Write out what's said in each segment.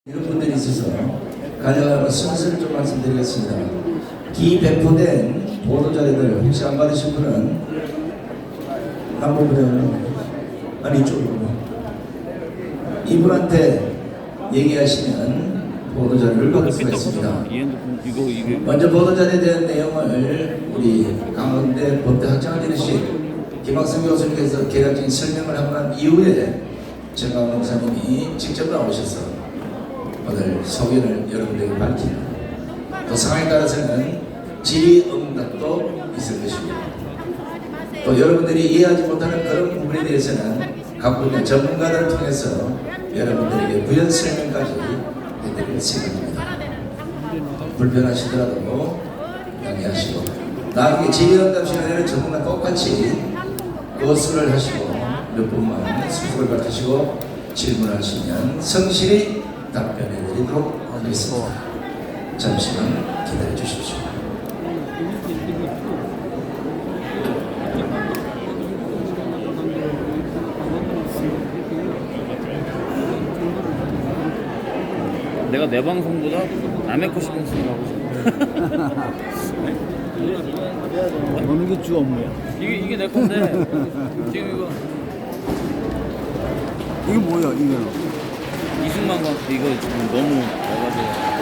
이런 분들이 있어서 가져가는 순서를 좀 말씀드리겠습니다. 기배포된 보도자료들 혹시 안 받으신 분은 한번 보면 아니 이쪽으로 이분한테 얘기하시면 보도자료를 받을 수가 있습니다. 먼저 보도자료에 대한 내용을 우리 강원대 법대 학장님이신 김학성 교수님께서 개략적인 설명을 하고 난 이후에 정강 목사님이 직접 나오셔서 오늘 소견을 여러분들에게 밝히는 또 상황에 따라서는 질의응답도 있을 것이고 또 여러분들이 이해하지 못하는 그런 부분에 대해서는 각 분야 전문가들을 통해서 여러분들에게 부연 설명까지 해드릴 생각입니다. 불편하시더라도 양해하시고 나중에 질의응답 시간에는 전문가 똑같이 거수를 하시고 몇 분만 수고를 받으시고 질문하시면 성실히 답변해 드리도록 하겠습니다. 잠시만 기다려 주십시오. 내가 내 방송보다 남의 거 신경 쓰는 거 하고 싶어. 어느 게 주 업무야? 이게 내 건데 지금 이게 뭐야 이거는? 이승만과 이거 지금 너무 나가서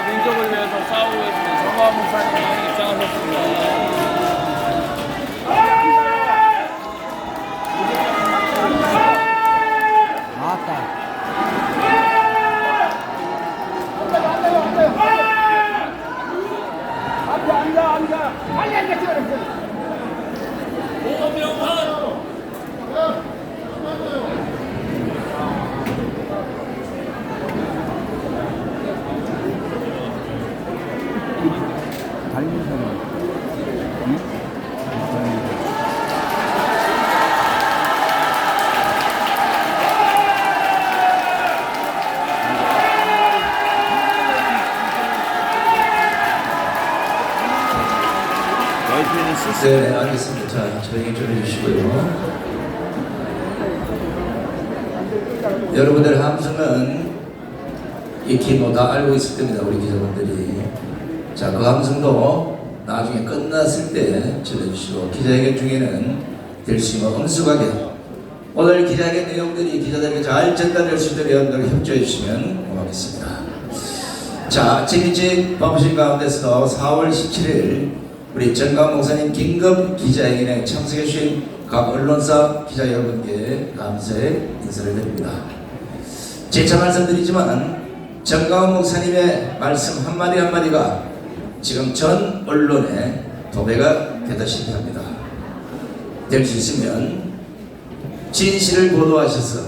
민족을 위해서 싸우고 계시는 정광 목사님이 입장하셨습니다. 앉아. 빨리 앉아, 찍어라. 달린 사람. 응? 네, 알겠습니다. 자, 조용히 좀 해주시고요. 여러분들의 함성은 익히 다 알고 있을 겁니다. 우리 기자분들이. 자, 그 함성도 나중에 끝났을 때 전해주시고 기자회견 중에는 될 수 있는 엄숙하게 오늘 기자회견 내용들이 기자들에게 잘 전달될 수 있도록 여러분들 협조해 주시면 고맙겠습니다. 자, 지금 바쁘신 가운데서도 4월 17일 우리 정강 목사님 긴급 기자회견에 참석해 주신 각 언론사 기자 여러분께 감사의 인사를 드립니다. 재차 말씀드리지만 정강 목사님의 말씀 한마디 한마디가 지금 전 언론에 도배가 되다시피 합니다. 될 수 있으면 진실을 보도하셔서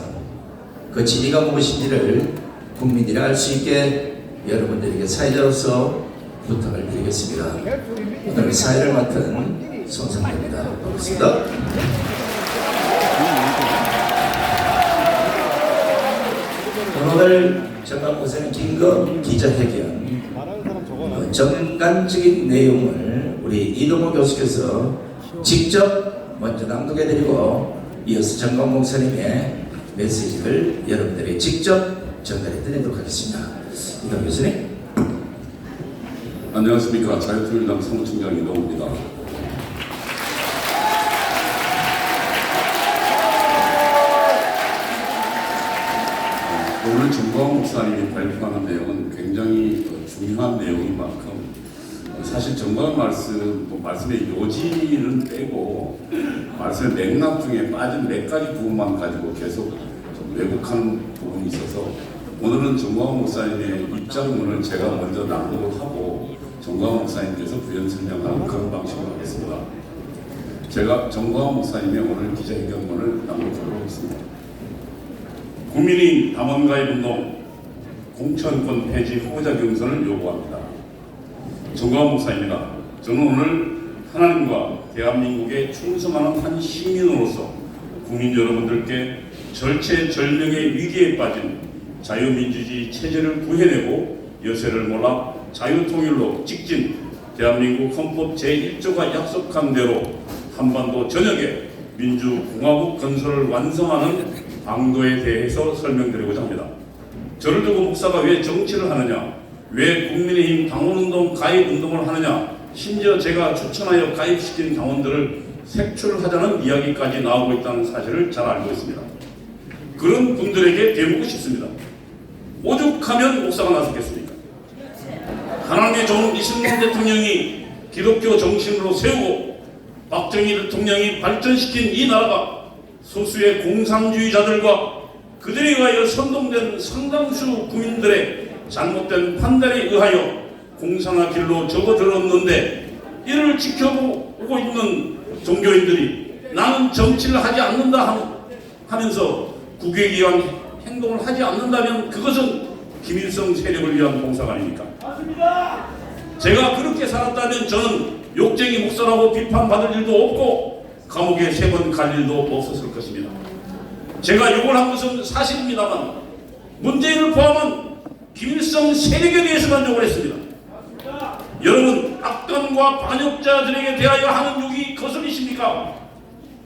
그 진위가 무엇인지를 국민들이 알 수 있게 여러분들에게 사회자로서 부탁을 드리겠습니다. 오늘 사회를 맡은 손상입니다. 반갑습니다. 오늘 정강 목사님 긴급 기자회견 정관적인 내용을 우리 이동호 교수께서 직접 먼저 낭독해드리고 이어서 정강 목사님의 메시지를 여러분들에게 직접 전달해드리도록 하겠습니다. 이동호 교수님. 안녕하십니까. 자유통일당 사무총장 이동호입니다. 오늘 정광 목사님이 발표하는 내용은 굉장히 중요한 내용인 만큼 사실 정광 말씀의 요지는 빼고 말씀의 맥락 중에 빠진 몇 가지 부분만 가지고 계속 좀 왜곡하는 부분이 있어서 오늘은 정광 목사님의 입장문을 제가 먼저 낭독을 하고 정광 목사님께서 부연 설명하는 그런 방식으로 하겠습니다. 제가 정광 목사님의 오늘 기자회견문을 낭독하도록 하겠습니다. 국민의 담원가입 운동 공천권 폐지 후보자 경선을 요구합니다. 정광훈 목사입니다. 저는 오늘 하나님과 대한민국에 충성하는 한 시민으로서 국민 여러분들께 절체절명의 위기에 빠진 자유민주주의 체제를 구해내고 여세를 몰아 자유통일로 직진 대한민국 헌법 제1조가 약속한 대로 한반도 전역에 민주공화국 건설을 완성하는 방도에 대해서 설명드리고자 합니다. 저를 두고 목사가 왜 정치를 하느냐, 왜 국민의힘 당원운동 가입운동을 하느냐, 심지어 제가 추천하여 가입시킨 당원들을 색출하자는 이야기까지 나오고 있다는 사실을 잘 알고 있습니다. 그런 분들에게 대묻고 싶습니다. 오죽하면 목사가 나섰겠습니까? 하나님의 종 이승만 대통령이 기독교 정신으로 세우고 박정희 대통령이 발전시킨 이 나라가 소수의 공산주의자들과 그들에 의하여 선동된 상당수 국민들의 잘못된 판단에 의하여 공산화 길로 접어들었는데, 이를 지켜보고 있는 종교인들이 나는 정치를 하지 않는다 하면서 국익에 의한 행동을 하지 않는다면 그것은 김일성 세력을 위한 봉사가 아닙니까? 맞습니다. 제가 그렇게 살았다면 저는 욕쟁이 목사라고 비판받을 일도 없고 감옥에 3번 갈 일도 없었을 것입니다. 제가 욕을 한 것은 사실입니다만 문재인을 포함한 김일성 세력에 대해서만 욕을 했습니다. 여러분, 악당과 반역자들에게 대하여 하는 욕이 거슬리십니까?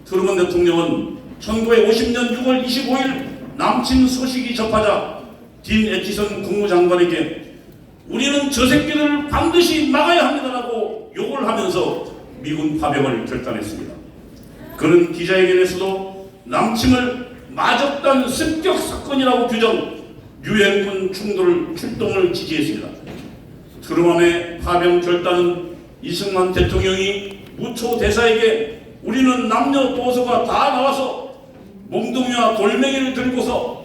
트루먼 대통령은 1950년 6월 25일 남침 소식이 접하자 딘 애치선 국무장관에게 우리는 저 새끼들을 반드시 막아야 합니다라고 욕을 하면서 미군 파병을 결단했습니다. 그는 기자회견에서도 남침을 마적단 습격 사건이라고 규정, 유엔군 출동을 지지했습니다. 트루먼의 파병 결단은 이승만 대통령이 무초 대사에게 우리는 남녀 도소가 다 나와서 몽둥이와 돌멩이를 들고서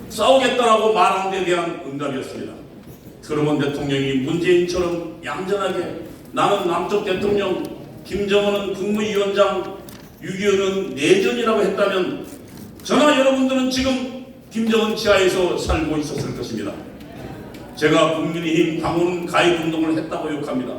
싸우겠다라고 말한 데 대한 응답이었습니다. 트루먼 대통령이 문재인처럼 얌전하게 나는 남쪽 대통령, 김정은은 국무위원장, 6.25는 내전이라고 했다면 저나 여러분들은 지금 김정은 지하에서 살고 있었을 것입니다. 제가 국민의힘 당원 가입운동을 했다고 욕합니다.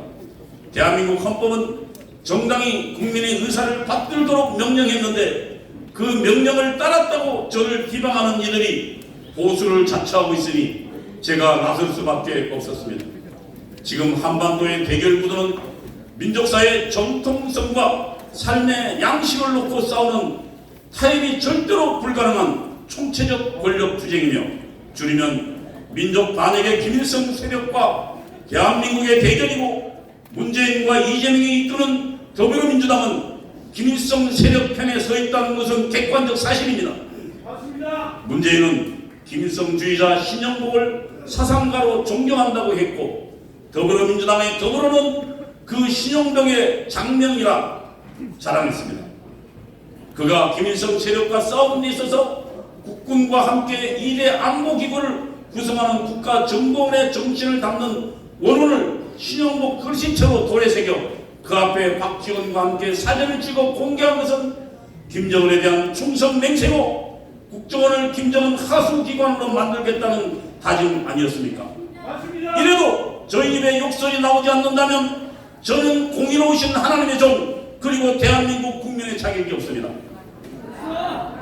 대한민국 헌법은 정당이 국민의 의사를 받들도록 명령했는데 그 명령을 따랐다고 저를 비방하는 이들이 보수를 자처하고 있으니 제가 나설 수밖에 없었습니다. 지금 한반도의 대결 구도는 민족사의 정통성과 삶의 양식을 놓고 싸우는 타협이 절대로 불가능한 총체적 권력 투쟁이며, 줄이면 민족 반역의 김일성 세력과 대한민국의 대결이고, 문재인과 이재명이 이끄는 더불어민주당은 김일성 세력 편에 서 있다는 것은 객관적 사실입니다. 문재인은 김일성주의자 신영복을 사상가로 존경한다고 했고, 더불어민주당의 더불어는 그 신영복의 장명이라 자랑했습니다. 그가 김일성 세력과 싸우는 데 있어서 국군과 함께 2대 안보기구를 구성하는 국가정보원의 정신을 담는 원문을 신영복 글씨체로 돌에 새겨 그 앞에 박지원과 함께 사진을 찍어 공개한 것은 김정은에 대한 충성 맹세고 국정원을 김정은 하수기관으로 만들겠다는 다짐 아니었습니까? 맞습니다. 이래도 저희 입에 욕설이 나오지 않는다면 저는 공의로우신 하나님의 종, 그리고 대한민국 국민의 자격이 없습니다.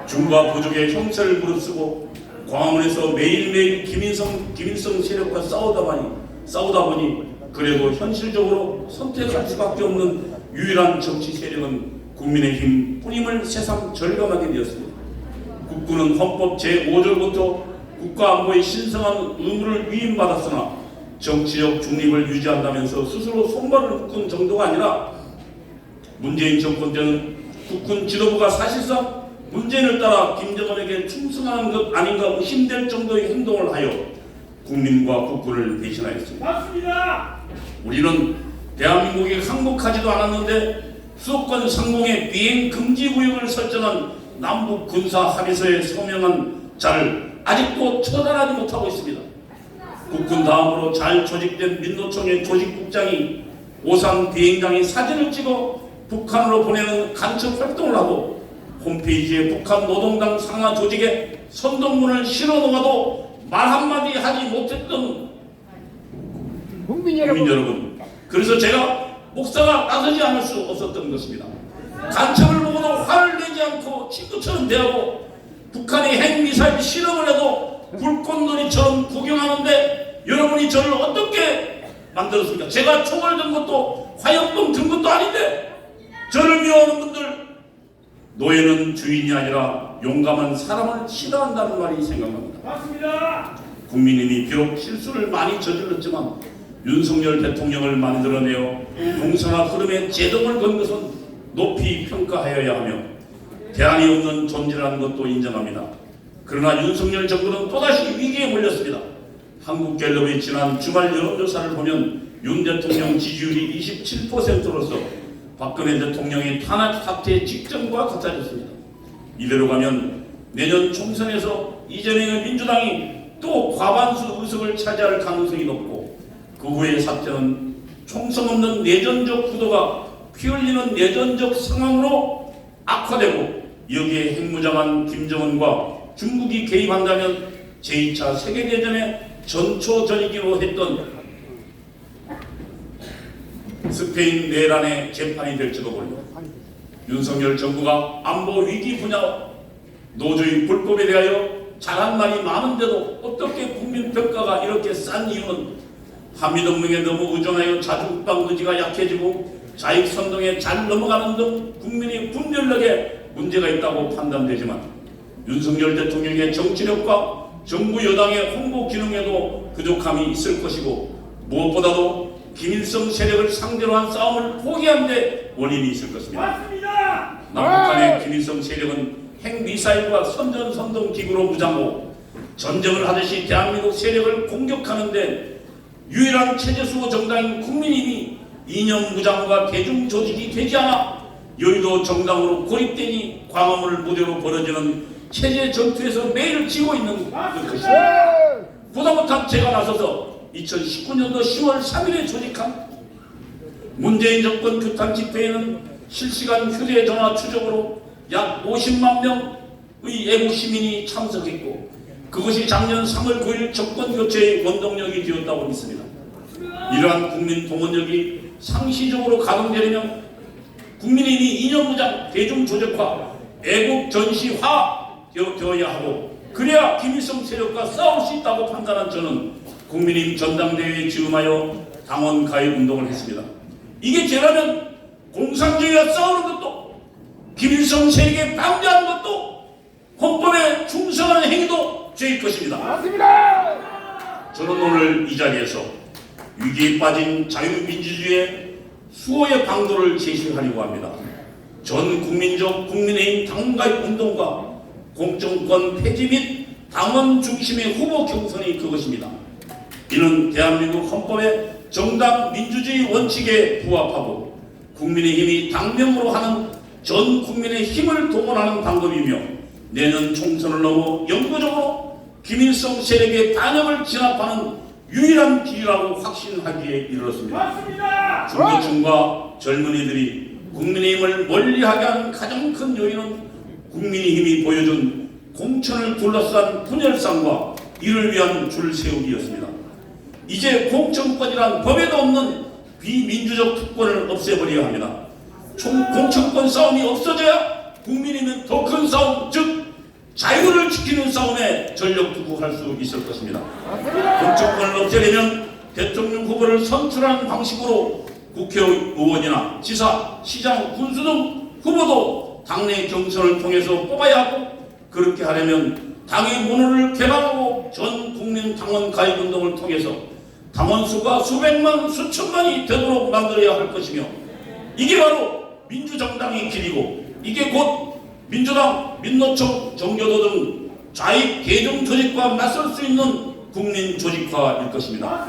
중과 부족의 형체를 무릅쓰고 광화문에서 매일매일 김일성 세력과 싸우다 보니 그래도 현실적으로 선택할 수밖에 없는 유일한 정치 세력은 국민의힘 뿐임을 새삼 절감하게 되었습니다. 국군은 헌법 제5조부터 국가안보의 신성한 의무를 위임받았으나 정치적 중립을 유지한다면서 스스로 손발을 묶은 정도가 아니라 문재인 정권 때는 국군 지도부가 사실상 문재인을 따라 김정은에게 충성하는 것 아닌가 의심될 정도의 행동을 하여 국민과 국군을 배신하였습니다. 맞습니다. 우리는 대한민국이 항복하지도 않았는데 수도권 상공에 비행 금지 구역을 설정한 남북 군사 합의서에 서명한 자를 아직도 처단하지 못하고 있습니다. 국군 다음으로 잘 조직된 민노총의 조직국장이 오산 비행장의 사진을 찍어 북한으로 보내는 간첩 활동을 하고 홈페이지에 북한 노동당 상하 조직에 선동문을 실어놓아도 말 한마디 하지 못했던 국민 국민 여러분. 여러분. 그래서 제가 목사가 나서지 않을 수 없었던 것입니다. 간첩을 보고도 화를 내지 않고 친구처럼 대하고 북한이 핵미사일 실험을 해도 불꽃놀이처럼 구경하는데 여러분이 저를 어떻게 만들었습니까? 제가 총을 든 것도 화염병 든 것도 아닌데 저를 미워하는 분들, 노예는 주인이 아니라 용감한 사람을 싫어한다는 말이 생각납니다. 맞습니다. 국민님이 비록 실수를 많이 저질렀지만 윤석열 대통령을 만들어내어 공선화 흐름에 제동을 건 것은 높이 평가하여야 하며 대안이 없는 존재라는 것도 인정합니다. 그러나 윤석열 정부는 또다시 위기에 몰렸습니다. 한국갤럽의 지난 주말 여론조사를 보면 윤 대통령 지지율이 27%로서 박근혜 대통령의 탄압 사태 직전과 같아졌습니다. 이대로 가면 내년 총선에서 이재명의 민주당이 또 과반수 의석을 차지할 가능성이 높고 그 후의 사태는 총선 없는 내전적 구도가 피 흘리는 내전적 상황으로 악화되고 여기에 핵무장한 김정은과 중국이 개입한다면 제2차 세계대전의 전초전이기로 했던 스페인 내란의 재판이 될지도 모릅니다. 윤석열 정부가 안보 위기 분야 노조의 불법에 대하여 잘한 말이 많은데도 어떻게 국민평가가 이렇게 싼 이유는 한미동맹에 너무 의존하여 자주국방 의지가 약해지고 자익선동에 잘 넘어가는 등 국민의 분별력에 문제가 있다고 판단되지만 윤석열 대통령의 정치력과 정부 여당의 홍보 기능에도 부족함이 있을 것이고 무엇보다도 김일성 세력을 상대로 한 싸움을 포기한 데 원인이 있을 것입니다. 맞습니다. 남북한의 김일성 세력은 핵미사일과 선전선동 기구로 무장하고 전쟁을 하듯이 대한민국 세력을 공격하는데 유일한 체제수호 정당인 국민힘이 이념 무장과 대중 조직이 되지 않아 여의도 정당으로 고립되니 광화문을 무대로 벌어지는 체제 전투에서 매일 지고 있는 것입니다. 보다 못한 제가 나서서 2019년도 10월 3일에 조직한 문재인 정권 규탄 집회에는 실시간 휴대전화 추적으로 약 50만 명의 애국 시민이 참석했고 그것이 작년 3월 9일 정권 교체의 원동력이 되었다고 믿습니다. 이러한 국민 동원력이 상시적으로 가동되려면 국민의힘이 이념무장, 대중조직화, 애국 전시화 되어야 하고 그래야 김일성 세력과 싸울 수 있다고 판단한 저는 국민의힘 전당대회에 지음하여 당원 가입 운동을 했습니다. 이게 죄라면 공산주의와 싸우는 것도 김일성 세력에 방대하는 것도 헌법에 충성하는 행위도 죄일 것입니다. 맞습니다. 저는 오늘 이 자리에서 위기에 빠진 자유민주주의의 수호의 방도를 제시하려고 합니다. 전 국민적 국민의힘 당가입 운동과 공정권 폐지 및 당원 중심의 후보 경선이 그것입니다. 이는 대한민국 헌법의 정당 민주주의 원칙에 부합하고 국민의힘이 당명으로 하는 전 국민의 힘을 동원하는 방법이며 내년 총선을 넘어 영구적으로 김일성 세력의 반역을 진압하는 유일한 길이라고 확신하기에 이르렀습니다. 맞습니다. 중도층과 젊은이들이 국민의힘을 멀리하게 하는 가장 큰 요인은 국민의힘이 보여준 공천을 둘러싼 분열상과 이를 위한 줄 세우기였습니다. 이제 공천권이란 법에도 없는 비민주적 특권을 없애버려야 합니다. 공천권 싸움이 없어져야 국민의힘은 더 큰 싸움, 즉 자유를 지키는 싸움에 전력 투구할 수 있을 것입니다. 공천권을 없애려면 대통령 후보를 선출하는 방식으로 국회의원이나 지사, 시장, 군수 등 후보도 당내 경선을 통해서 뽑아야 하고 그렇게 하려면 당의 문을 개방하고 전 국민 당원 가입 운동을 통해서 당원 수가 수백만, 수천만이 되도록 만들어야 할 것이며 이게 바로 민주정당의 길이고 이게 곧 민주당, 민노총, 정교도 등 좌익 대중 조직과 맞설 수 있는 국민 조직화일 것입니다.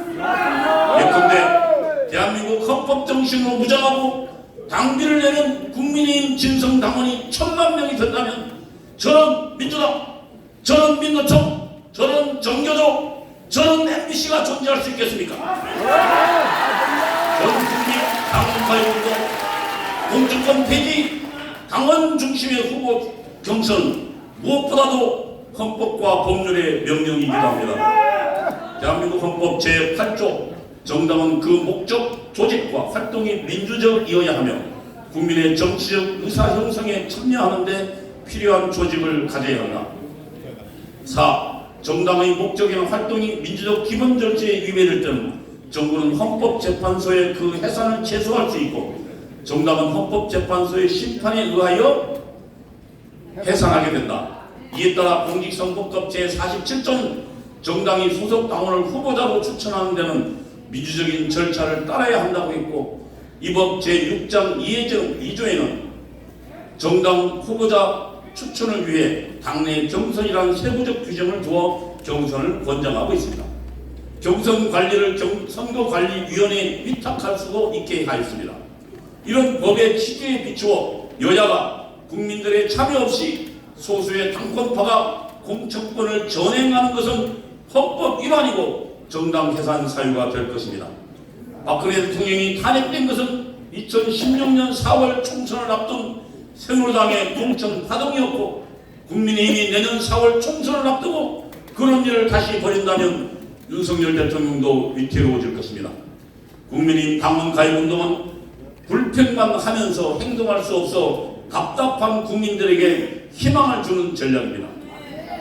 예컨대 대한민국 헌법 정신으로 무장하고 당비를 내는 국민의힘 진성 당원이 1000만 명이 된다면 저는 민주당, 저는 민노총, 저는 정교조, 저는 MBC가 존재할 수 있겠습니까? 전 국민 당원 가입운동, 공천권 폐지, 당원 중심의 후보 경선 무엇보다도 헌법과 법률의 명령이기도 합니다. 대한민국 헌법 제8조 정당은 그 목적, 조직과 활동이 민주적이어야 하며 국민의 정치적 의사 형성에 참여하는 데 필요한 조직을 가져야 한다. 4. 정당의 목적이나 활동이 민주적 기본 절차에 위배될 때는 정부는 헌법재판소에 그 해산을 제소할 수 있고 정당은 헌법재판소의 심판에 의하여 해산하게 된다. 이에 따라 공직선거법 제47조는 정당이 소속 당원을 후보자로 추천하는 데는 민주적인 절차를 따라야 한다고 했고 이 법 제6장 2조에는 정당 후보자 추천을 위해 당내 경선이라는 세부적 규정을 두어 경선을 권장하고 있습니다. 경선 관리를 선거관리위원회에 위탁할 수도 있게 하였습니다. 이런 법의 취지에 비추어 여야가 국민들의 참여 없이 소수의 당권파가 공천권을 전행하는 것은 헌법 위반이고 정당 해산 사유가 될 것입니다. 박근혜 대통령이 탄핵된 것은 2016년 4월 총선을 앞둔 새누리당의 공천 파동이었고 국민의힘이 내년 4월 총선을 앞두고 그런 일을 다시 벌인다면 윤석열 대통령도 위태로워질 것입니다. 국민의힘 당원 가입운동은 불평만 하면서 행동할 수 없어 답답한 국민들에게 희망을 주는 전략입니다.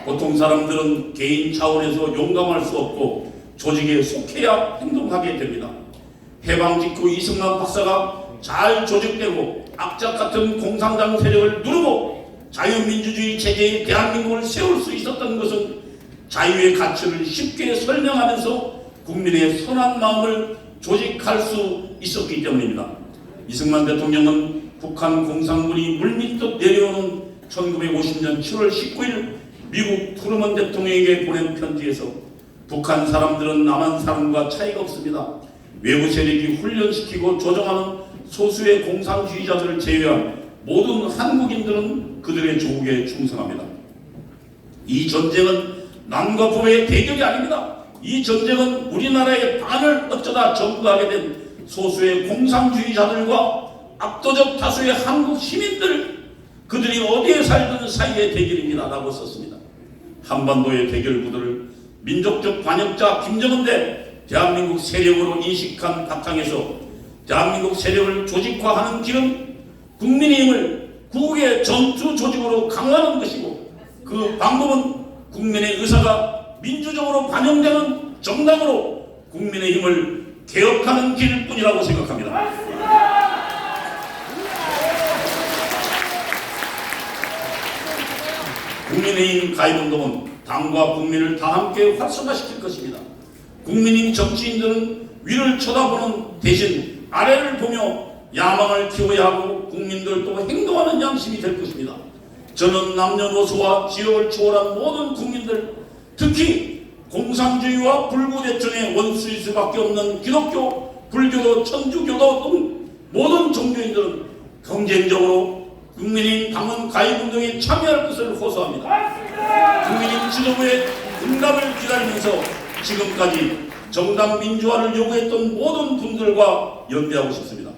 보통 사람들은 개인 차원에서 용감할 수 없고 조직에 속해야 행동하게 됩니다. 해방 직후 이승만 박사가 잘 조직되고 악착 같은 공산당 세력을 누르고 자유민주주의 체제의 대한민국을 세울 수 있었던 것은 자유의 가치를 쉽게 설명하면서 국민의 선한 마음을 조직할 수 있었기 때문입니다. 이승만 대통령은 북한 공산군이 물밀듯 내려오는 1950년 7월 19일 미국 트루먼 대통령에게 보낸 편지에서 북한 사람들은 남한 사람과 차이가 없습니다. 외부 세력이 훈련시키고 조종하는 소수의 공산주의자들을 제외한 모든 한국인들은 그들의 조국에 충성합니다. 이 전쟁은 남과 북의 대결이 아닙니다. 이 전쟁은 우리나라의 반을 어쩌다 점거하게 된 소수의 공산주의자들과 압도적 다수의 한국 시민들 그들이 어디에 살든 사이의 대결입니다 라고 썼습니다. 한반도의 대결 구도를 민족적 반역자 김정은 대 대한민국 세력으로 인식한 바탕에서 대한민국 세력을 조직화하는 길은 국민의힘을 구국의 전투 조직으로 강화하는 것이고 그 방법은 국민의 의사가 민주적으로 반영되는 정당으로 국민의힘을 개혁하는 길뿐이라고 생각합니다. 국민의힘 가입운동은 당과 국민을 다 함께 활성화시킬 것입니다. 국민의힘 정치인들은 위를 쳐다보는 대신 아래를 보며 야망을 키워야 하고 국민들도 행동하는 양심이 될 것입니다. 저는 남녀노소와 지역을 초월한 모든 국민들, 특히 공산주의와 불구대천의 원수일 수밖에 없는 기독교, 불교도, 천주교도 등 모든 종교인들은 경쟁적으로 국민의힘 당원 가입운동에 참여할 것을 호소합니다. 국민의힘 지도부의 응답을 기다리면서 지금까지 정당 민주화를 요구했던 모든 분들과 연대하고 싶습니다.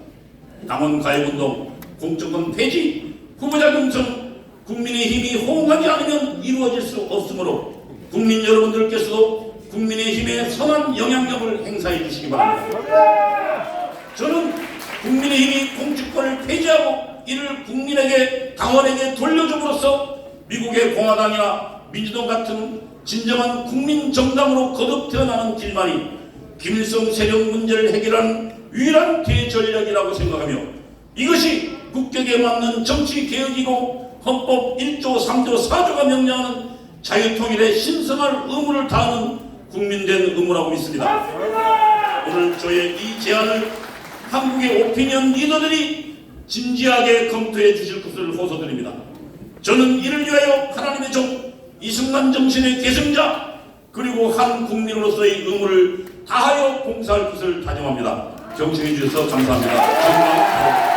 당원 가입운동, 공천권 폐지, 후보자 경선, 국민의힘이 호응하지 않으면 이루어질 수 없으므로 국민 여러분들께서도 국민의힘의 선한 영향력을 행사해 주시기 바랍니다. 저는 국민의힘이 공천권을 폐지하고 이를 국민에게 당원에게 돌려줌으로써 미국의 공화당이나 민주당 같은 진정한 국민정당으로 거듭 태어나는 길만이 김일성 세력 문제를 해결하는 유일한 대전략이라고 생각하며 이것이 국격에 맞는 정치개혁이고 헌법 1조 3조 4조가 명령하는 자유통일의 신성한 의무를 다하는 국민된 의무라고 믿습니다. 오늘 저의 이 제안을 한국의 오피니언 리더들이 진지하게 검토해 주실 것을 호소드립니다. 저는 이를 위하여 하나님의 종 이승만 정신의 계승자 그리고 한 국민으로서의 의무를 다하여 봉사할 것을 다짐합니다. 경청해 주셔서 감사합니다.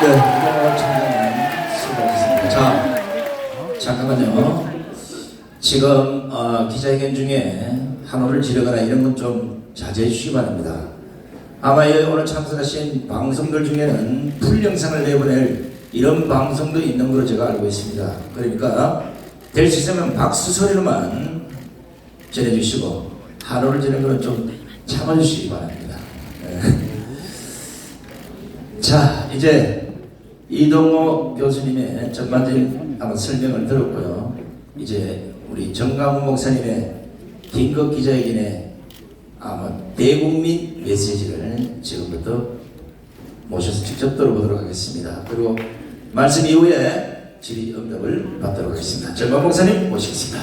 네, 이거 참여는 수고하셨습니다. 자, 잠깐만요. 지금 기자회견 중에 한호를 지르거나 이런 건 좀 자제해 주시기 바랍니다. 아마 여기 오늘 참석하신 방송들 중에는 풀 영상을 내보낼 이런 방송도 있는 걸로 제가 알고 있습니다. 그러니까 될 수 있으면 박수 소리로만 전해주시고 한호를 지는 거는 좀 참아주시기 바랍니다. 자, 이제 이동호 교수님의 전반적인 한번 설명을 들었고요. 이제 우리 정강훈 목사님의 긴급 기자회견의 아마 대국민 메시지를 지금부터 모셔서 직접 들어보도록 하겠습니다. 그리고 말씀 이후에 질의응답을 받도록 하겠습니다. 정강 목사님 모시겠습니다.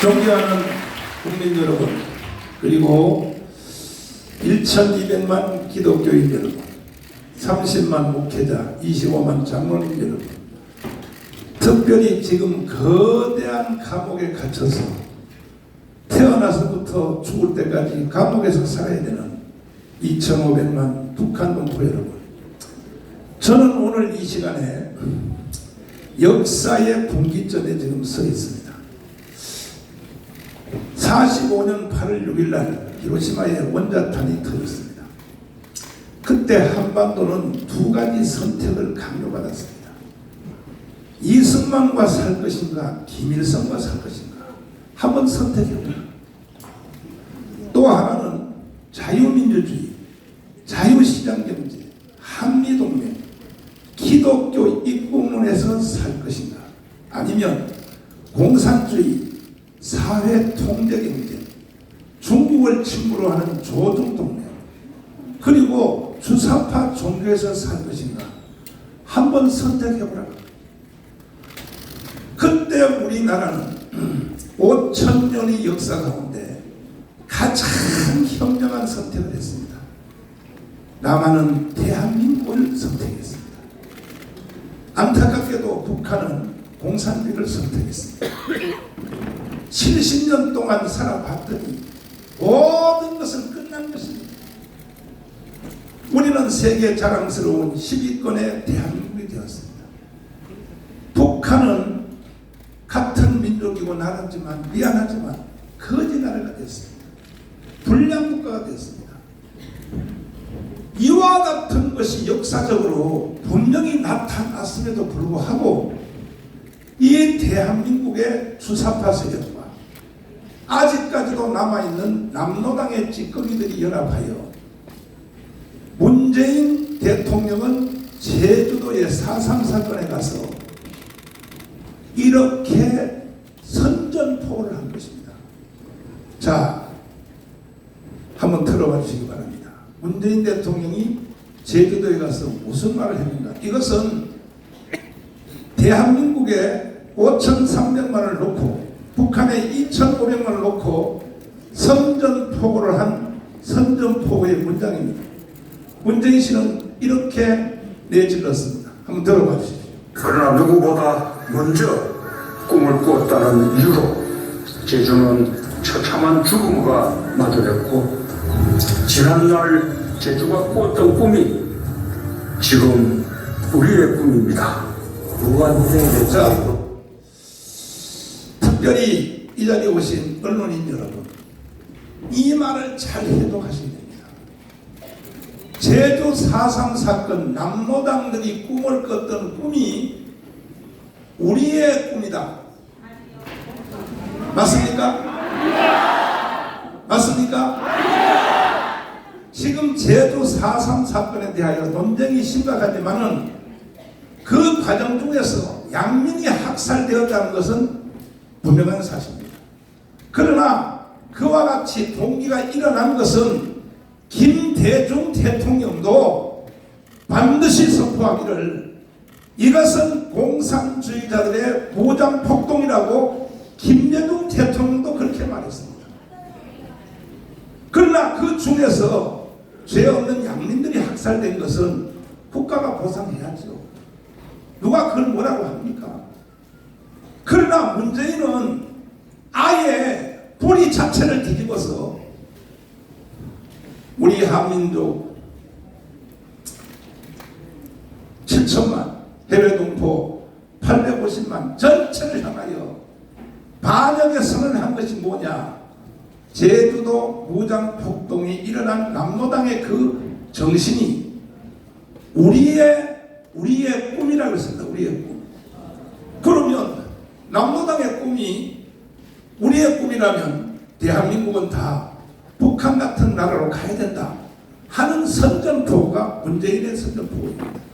존경하는 국민 여러분, 그리고 1200만 기독교인 여러분, 30만 목회자, 25만 장로님 여러분, 특별히 지금 거대한 감옥에 갇혀서 태어나서부터 죽을 때까지 감옥에서 살아야 되는 2500만 북한 동포 여러분, 저는 오늘 이 시간에 역사의 분기점에 지금 서 있습니다. 45년 8월 6일 날 히로시마에 원자탄이 터졌습니다. 그때 한반도는 두 가지 선택을 강요받았습니다. 이승만과 살 것인가, 김일성과 살 것인가, 한번 선택해보라. 또 하나는 자유민주주의, 자유시장경제, 한미동맹, 기독교 입국론에서 살 것인가, 아니면 공산주의, 사회통제경제, 중국을 침부로 하는 조중동맹, 그리고 주사파 종교에서 살 것인가, 한번 선택해보라. 그때 우리나라는 5,000년의 역사 가운데 가장 현명한 선택을 했습니다. 남한은 대한민국을 선택했습니다. 안타깝게도 북한은 공산주의를 선택했습니다. 70년 동안 살아봤더니 모든 것은 끝난 것입니다. 우리는 세계 자랑스러운 10위권의 대한민국이 되었습니다. 북한은 같은 민족이고 나라지만 미안하지만 거지 나라가 됐습니다. 불량 국가가 됐습니다. 이와 같은 것이 역사적으로 분명히 나타났음에도 불구하고 이 대한민국의 주사파 세력과 아직까지도 남아있는 남로당의 찌꺼기들이 연합하여 문재인 대통령은 제주도의 4.3 사건에 가서 이렇게 선전포고를 한 것입니다. 자, 한번 들어봐 주시기 바랍니다. 문재인 대통령이 제주도에 가서 무슨 말을 했는가? 이것은 대한민국에 5,300만을 놓고 북한에 2,500만을 놓고 선전포고를 한 선전포고의 문장입니다. 문재인 씨는 이렇게 내질렀습니다. 한번 들어봐 주십시오. 그러나 누구보다 먼저 꿈을 꾸었다는 이유로 제주는 처참한 죽음과 마주했고, 지난날 제주가 꾸었던 꿈이 지금 우리의 꿈입니다. 자, 특별히 이 자리에 오신 언론인 여러분, 이 말을 잘 해독하셔야 됩니다. 제주 4.3 사건 남로당들이 꿈을 꿨던 꿈이 우리의 꿈이다. 맞습니까? 맞습니까? 지금 제주 4.3 사건에 대하여 논쟁이 심각하지만은 그 과정 중에서 양민이 학살되었다는 것은 분명한 사실입니다. 그러나 그와 같이 동기가 일어난 것은 김대중 대통령도 반드시 선포하기를 이것은 공산주의자들의 무장폭동이라고 김대중 대통령도 그렇게 말했습니다. 그러나 그 중에서 죄 없는 양민들이 학살된 것은 국가가 보상해야죠. 누가 그걸 뭐라고 합니까? 그러나 문재인은 아예 뿌리 자체를 뒤집어서 우리 한민족 7천만, 해외 동포 850만 전체를 향하여 반역의 선언을 한 것이 뭐냐? 제주도 무장폭동이 일어난 남로당의 그 정신이 우리의 우리의 꿈이라고 했습니다. 우리의 꿈. 그러면 남로당의 꿈이 우리의 꿈이라면 대한민국은 다 북한 같은 나라로 가야 된다 하는 선전포고가 문재인의 선전포고입니다.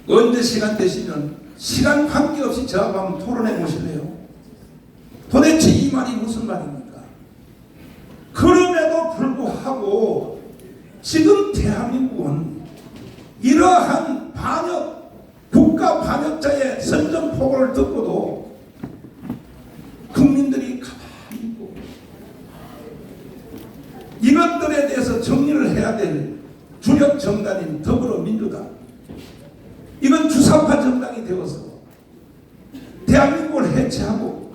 언제 시간 되시면 시간 관계없이 저하고 한번 토론해 보실래요? 도대체 이 말이 무슨 말입니까? 그럼에도 불구하고 지금 대한민국은 이러한 반역, 국가 반역자의 선전포고를 듣고도 국민들이 가만히 있고 이것들에 대해서 정리를 해야 될 주력 정당인 더불어민주당, 이건 주사파 정당이 되어서 대한민국을 해체하고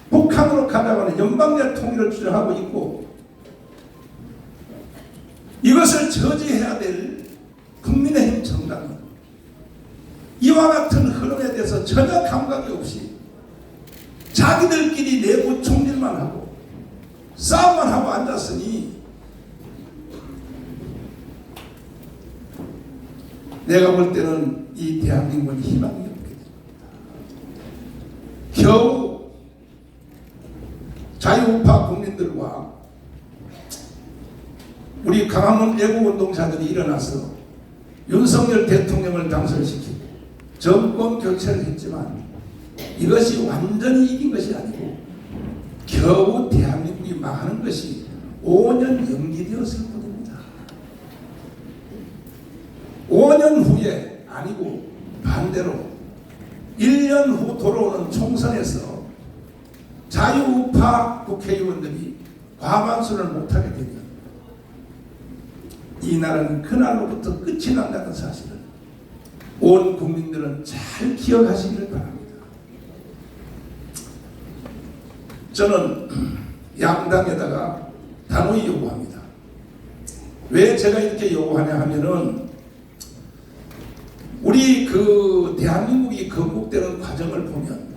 북한으로 가다가는 연방제 통일을 주장하고 있고, 이것을 저지해야 될 국민의힘 정당은 이와 같은 흐름에 대해서 전혀 감각이 없이 자기들끼리 내부 총질만 하고 싸움만 하고 앉았으니, 내가 볼 때는 이 대한민국은 희망이 없게 됩니다. 겨우 자유우파 국민들과 우리 강화문 애국운동자들이 일어나서 윤석열 대통령을 당선시키고 정권 교체를 했지만 이것이 완전히 이긴 것이 아니고 겨우 대한민국이 망하는 것이 5년 연기되었을 뿐입니다. 5년 후에, 아니고 반대로 1년 후 돌아오는 총선에서 자유우파 국회의원들이 과반수를 못하게 되면 이 나라는 그날로부터 끝이 난다는 사실을 온 국민들은 잘 기억하시기를 바랍니다. 저는 양당에다가 단호히 요구합니다. 왜 제가 이렇게 요구하냐 하면은, 우리 대한민국이 건국되는 과정을 보면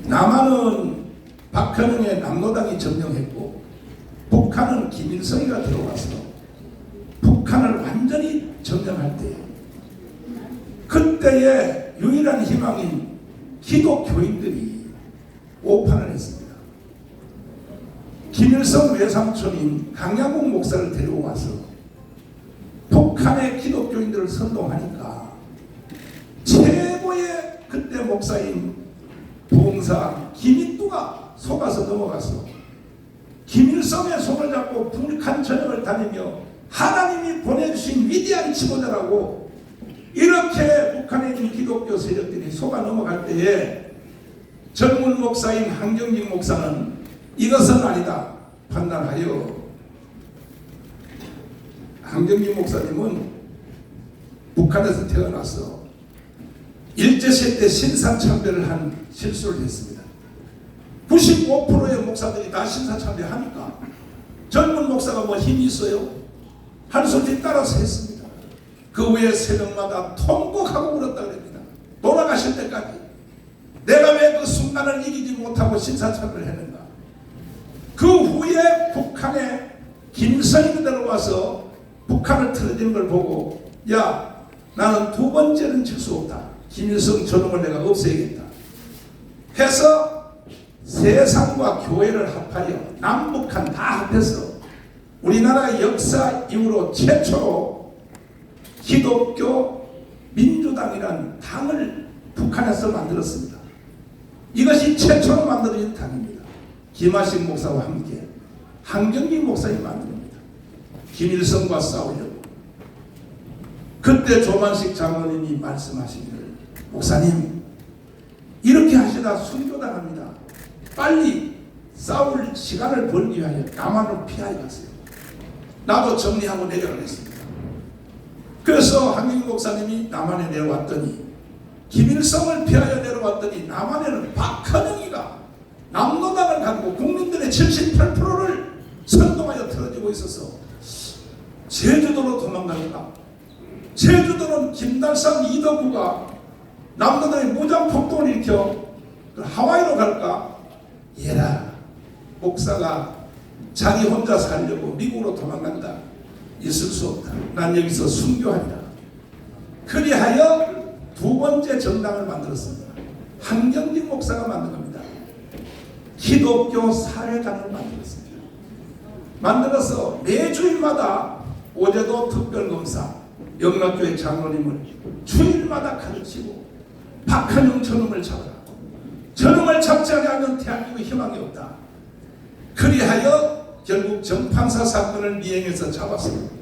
남한은 박헌영의 남로당이 점령했고 북한은 김일성이가 들어와서 북한을 완전히 점령할 때, 그때의 유일한 희망인 기독교인들이 오판을 했습니다. 김일성 외삼촌인 강양국 목사를 데려와서 북한의 기독교인들을 선동하니까 최고의 그때 목사인 봉사 김인두가 속아서 넘어가서 김일성의 손을 잡고 북한 전역을 다니며 하나님이 보내주신 위대한 지도자라고 이렇게 북한에 있는 기독교 세력들이 속아 넘어갈 때에 젊은 목사인 한경직 목사는 이것은 아니다 판단하여, 한경직 목사님은 북한에서 태어나서 일제시대 때 신사참배를 한 실수를 했습니다. 95%의 목사들이 다 신사참배하니까 젊은 목사가 뭐 힘이 있어요? 한 소리 따라서 했습니다. 그 후에 새벽마다 통곡하고 울었다 그럽니다. 돌아가실 때까지 내가 왜 그 순간을 이기지 못하고 신사참배를 했는가. 그 후에 북한에 김일성이 들어와서 북한을 틀어지는 걸 보고, 야, 나는 두 번째는 질 수 없다. 김일성 저놈을 내가 없애야겠다 해서 세상과 교회를 합하여 남북한 다 합해서 우리나라 역사 이후로 최초로 기독교 민주당이라는 당을 북한에서 만들었습니다. 이것이 최초로 만들어진 당입니다. 김하식 목사와 함께 한경직 목사님이 만듭니다. 김일성과 싸우려고. 그때 조만식 장로님이 말씀하시기를, 목사님 이렇게 하시다 순교당합니다. 빨리 싸울 시간을 벌기 위하여 남한으로 피하여 가세요. 나도 정리하고 내려가겠습니다. 그래서 한경직 목사님이 남한에 내려왔더니, 김일성을 피하여 내려왔더니 남한에는 박헌영이가 남로당을 갖고 국민들의 78%를 선동하여 틀어지고 있어서 제주도로 도망갈까? 제주도는 김달삼 이덕구가 남로당에 무장폭동을 일으켜 하와이로 갈까? 얘라, 목사가 자기 혼자 살려고 미국으로 도망간다. 있을 수 없다. 난 여기서 순교하리라. 그리하여 두 번째 정당을 만들었습니다. 한경직 목사가 만든 겁니다. 기독교 사회당을 만들었습니다. 만들어서 매주일마다 오제도 특별검사, 영락교회 장로님을 주일마다 가르치고 박한영 저놈을 잡아라. 저놈을 잡지 않으면 대한민국 희망이 없다. 그리하여 결국 정판사 사건을 미행해서 잡았습니다.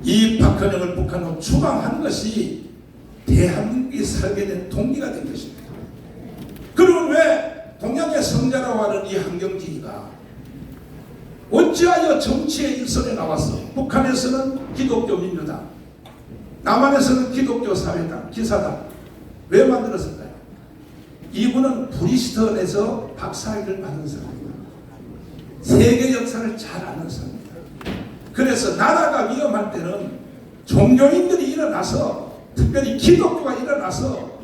이 박헌영을 북한으로 추방한 것이 대한민국이 살게 된 동기가 된 것입니다. 그리고 왜 동양의 성자라고 하는 이 한경직이가 어찌하여 정치의 일선에 나왔어? 북한에서는 기독교 민주당, 남한에서는 기독교 사회당, 기사당. 왜 만들었을까요? 이분은 브리스턴에서 박사학위를 받은 사람입니다. 세계 역사를 잘 아는 사람입니다. 그래서 나라가 위험할 때는 종교인들이 일어나서, 특별히 기독교가 일어나서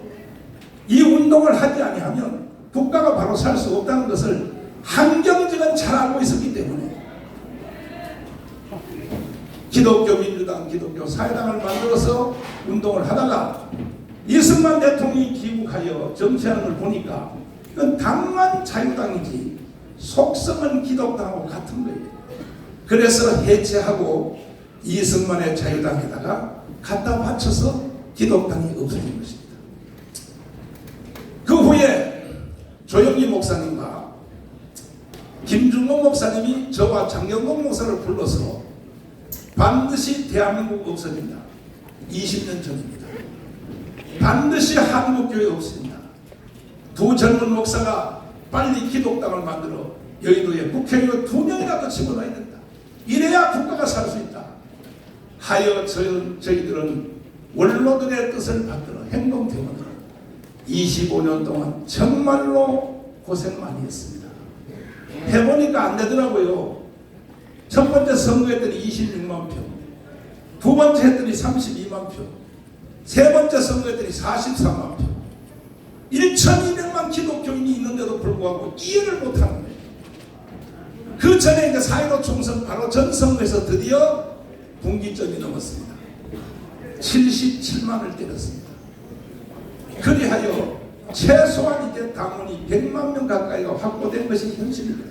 이 운동을 하지 아니하면 국가가 바로 살 수 없다는 것을 한경직은 잘 알고 있었기 때문에 기독교 민주당, 기독교 사회당을 만들어서 운동을 하다가 이승만 대통령이 귀국하여 정치하는 걸 보니까 이건 당만 자유당이지 속성은 기독당하고 같은 거예요. 그래서 해체하고 이승만의 자유당에다가 갖다 바쳐서 기독당이 없어진 것입니다. 그 후에 조영기 목사님과 김중곤 목사님이 저와 장경건 목사를 불러서 반드시 대한민국 없어진다. 20년 전입니다. 반드시 한국교회 없습니다. 두 젊은 목사가 빨리 기독당을 만들어 여의도에 국회의원 2명이라도 집어넣어야 된다. 이래야 국가가 살 수 있다. 하여 저희들은 원로들의 뜻을 받들어 행동대원으로 25년 동안 정말로 고생 많이 했습니다. 해보니까 안 되더라고요. 첫 번째 선거했더니 26만 표, 두 번째 했더니 32만 표, 세 번째 선거했더니 44만 표. 1,200만 기독교인이 있는데도 불구하고 이해를 못하는 거예요. 그 전에 이제 4.15 총선 바로 전 선거에서 드디어 분기점이 넘었습니다. 77만을 때렸습니다. 그리하여 최소한 이제 당원이 100만 명 가까이가 확보된 것이 현실입니다.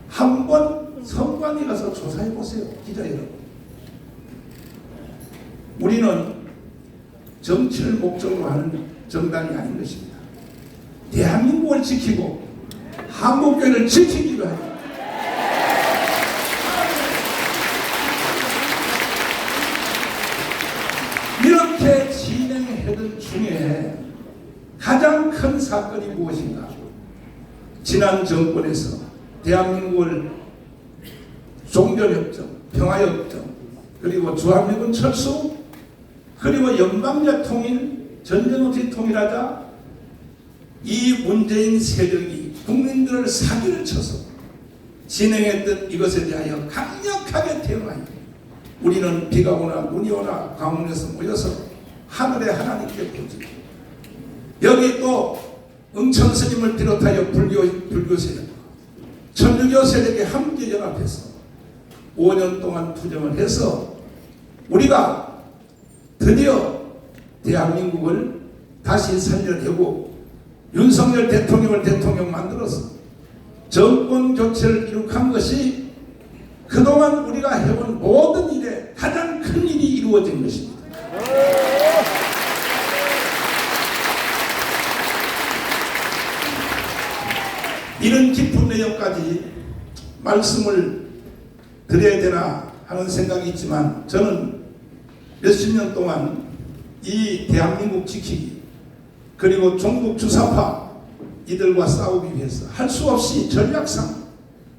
한번 선관위 가서 조사해 보세요, 기자 여러분. 우리는 정치를 목적으로 하는 정당이 아닌 것입니다. 대한민국을 지키고 한국교회를 지키기로 하여 이렇게 진행하던 중에 가장 큰 사건이 무엇인가? 지난 정권에서 대한민국을 종전협정, 평화협정, 그리고 주한미군 철수, 그리고 연방제 통일, 전쟁 없이 통일하자 이 문재인 세력이 국민들을 사기를 쳐서 진행했던 이것에 대하여 강력하게 대응하여 우리는 비가 오나 눈이 오나 강원에서 모여서 하늘의 하나님께 부르짖고 여기 또 응천 스님을 비롯하여 불교 세력, 천주교 세력이 함께 연합해서 5년 동안 투쟁을 해서 우리가 드디어 대한민국을 다시 살려내고 윤석열 대통령을 대통령 만들어서 정권 교체를 이룩한 것이 그동안 우리가 해온 모든 일에 가장 큰 일이 이루어진 것입니다. 이런 깊은 내용까지 말씀을 드려야 되나 하는 생각이 있지만 저는 몇십 년 동안 이 대한민국 지키기 그리고 종북 주사파 이들과 싸우기 위해서 할 수 없이 전략상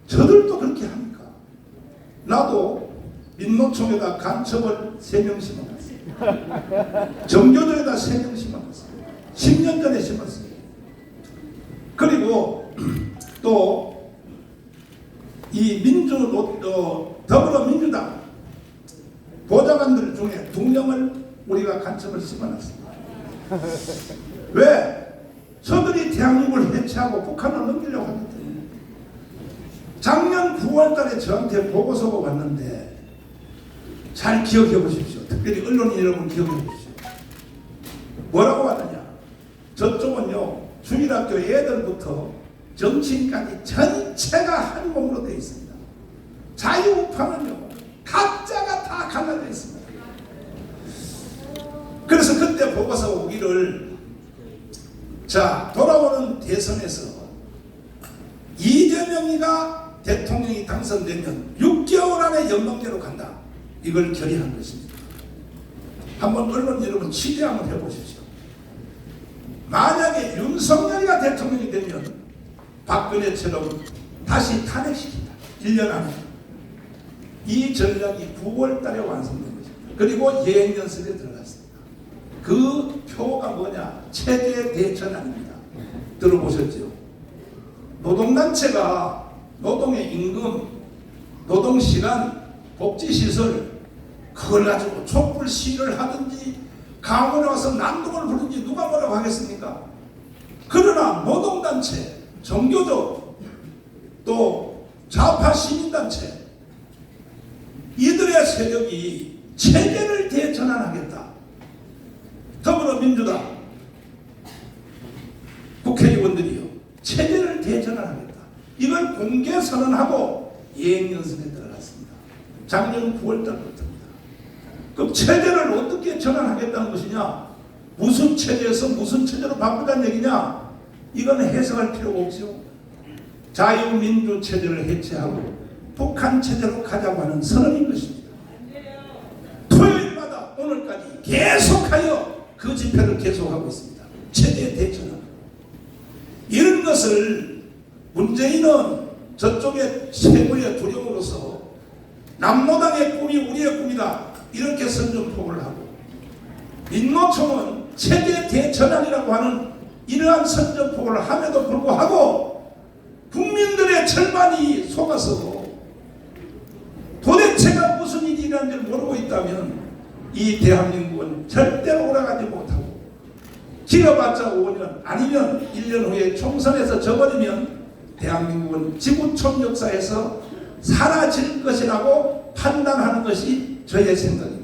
저들도 그렇게 합니까? 나도 민노총에다 간첩을 3명 심어놨어요. 정교조에다 3명 심어놨어요. 10년 전에 심었어요. 그리고 또 이 더불어민주당 보좌관들 중에 2명을 우리가 간첩을 심어놨습니다. 왜? 저들이 대한민국을 해체하고 북한을 넘기려고 하기 때문에. 작년 9월 달에 저한테 보고서가 왔는데 잘 기억해 보십시오. 특별히 언론인 여러분 기억해 보십시오. 뭐라고 하느냐? 저쪽은요, 주일학교 애들부터 정치인까지 전체가 한 몸으로 되어 있습니다. 자유우파는요, 각자가 다 갈라져 있습니다. 그래서 그때 보고서 오기를, 자, 돌아오는 대선에서 이재명이가 대통령이 당선되면 6개월 안에 연방제로 간다. 이걸 결의한 것입니다. 한번 언론 여러분 취재 한번 해보십시오. 만약에 윤석열이가 대통령이 되면 박근혜처럼 다시 탄핵시킨다. 1년 안에. 이 전략이 9월 달에 완성된 것입니다. 그리고 예행연습에 들어갔습니다. 그 표가 뭐냐? 체제 대전환입니다. 들어보셨죠? 노동단체가 노동의 임금, 노동시간, 복지시설 그걸 가지고 촛불 시위를 하든지 강원에 와서 난동을 부르든지 누가 뭐라고 하겠습니까? 그러나 노동단체, 종교적, 또 좌파 시민단체 이들의 세력이 체제를 대전환하겠다. 더불어민주당 국회의원들이요, 체제를 대전환하겠다. 이걸 공개 선언하고 예행연습에 들어갔습니다. 작년 9월달부터입니다. 그럼 체제를 어떻게 전환하겠다는 것이냐? 무슨 체제에서 무슨 체제로 바꾸자는 얘기냐? 이건 해석할 필요가 없죠. 자유민주 체제를 해체하고 북한 체제로 가자고 하는 선언인 것입니다. 토요일마다 오늘까지 계속하여 그 집회를 계속하고 있습니다. 체제 대전환. 이런 것을 문재인은 저쪽의 세부의 두려움으로서 남노당의 꿈이 우리의 꿈이다. 이렇게 선전포고를 하고, 민노총은 체제 대전환이라고 하는 이러한 선전포고를 함에도 불구하고 국민들의 절반이 속아서 도대체가 무슨 일이 일어나는지를 모르고 있다면 이 대한민국은 절대로 오라가지 못하고, 길어봤자 5년 아니면 1년 후에 총선에서 져버리면 대한민국은 지구촌 역사에서 사라질 것이라고 판단하는 것이 저의 생각입니다.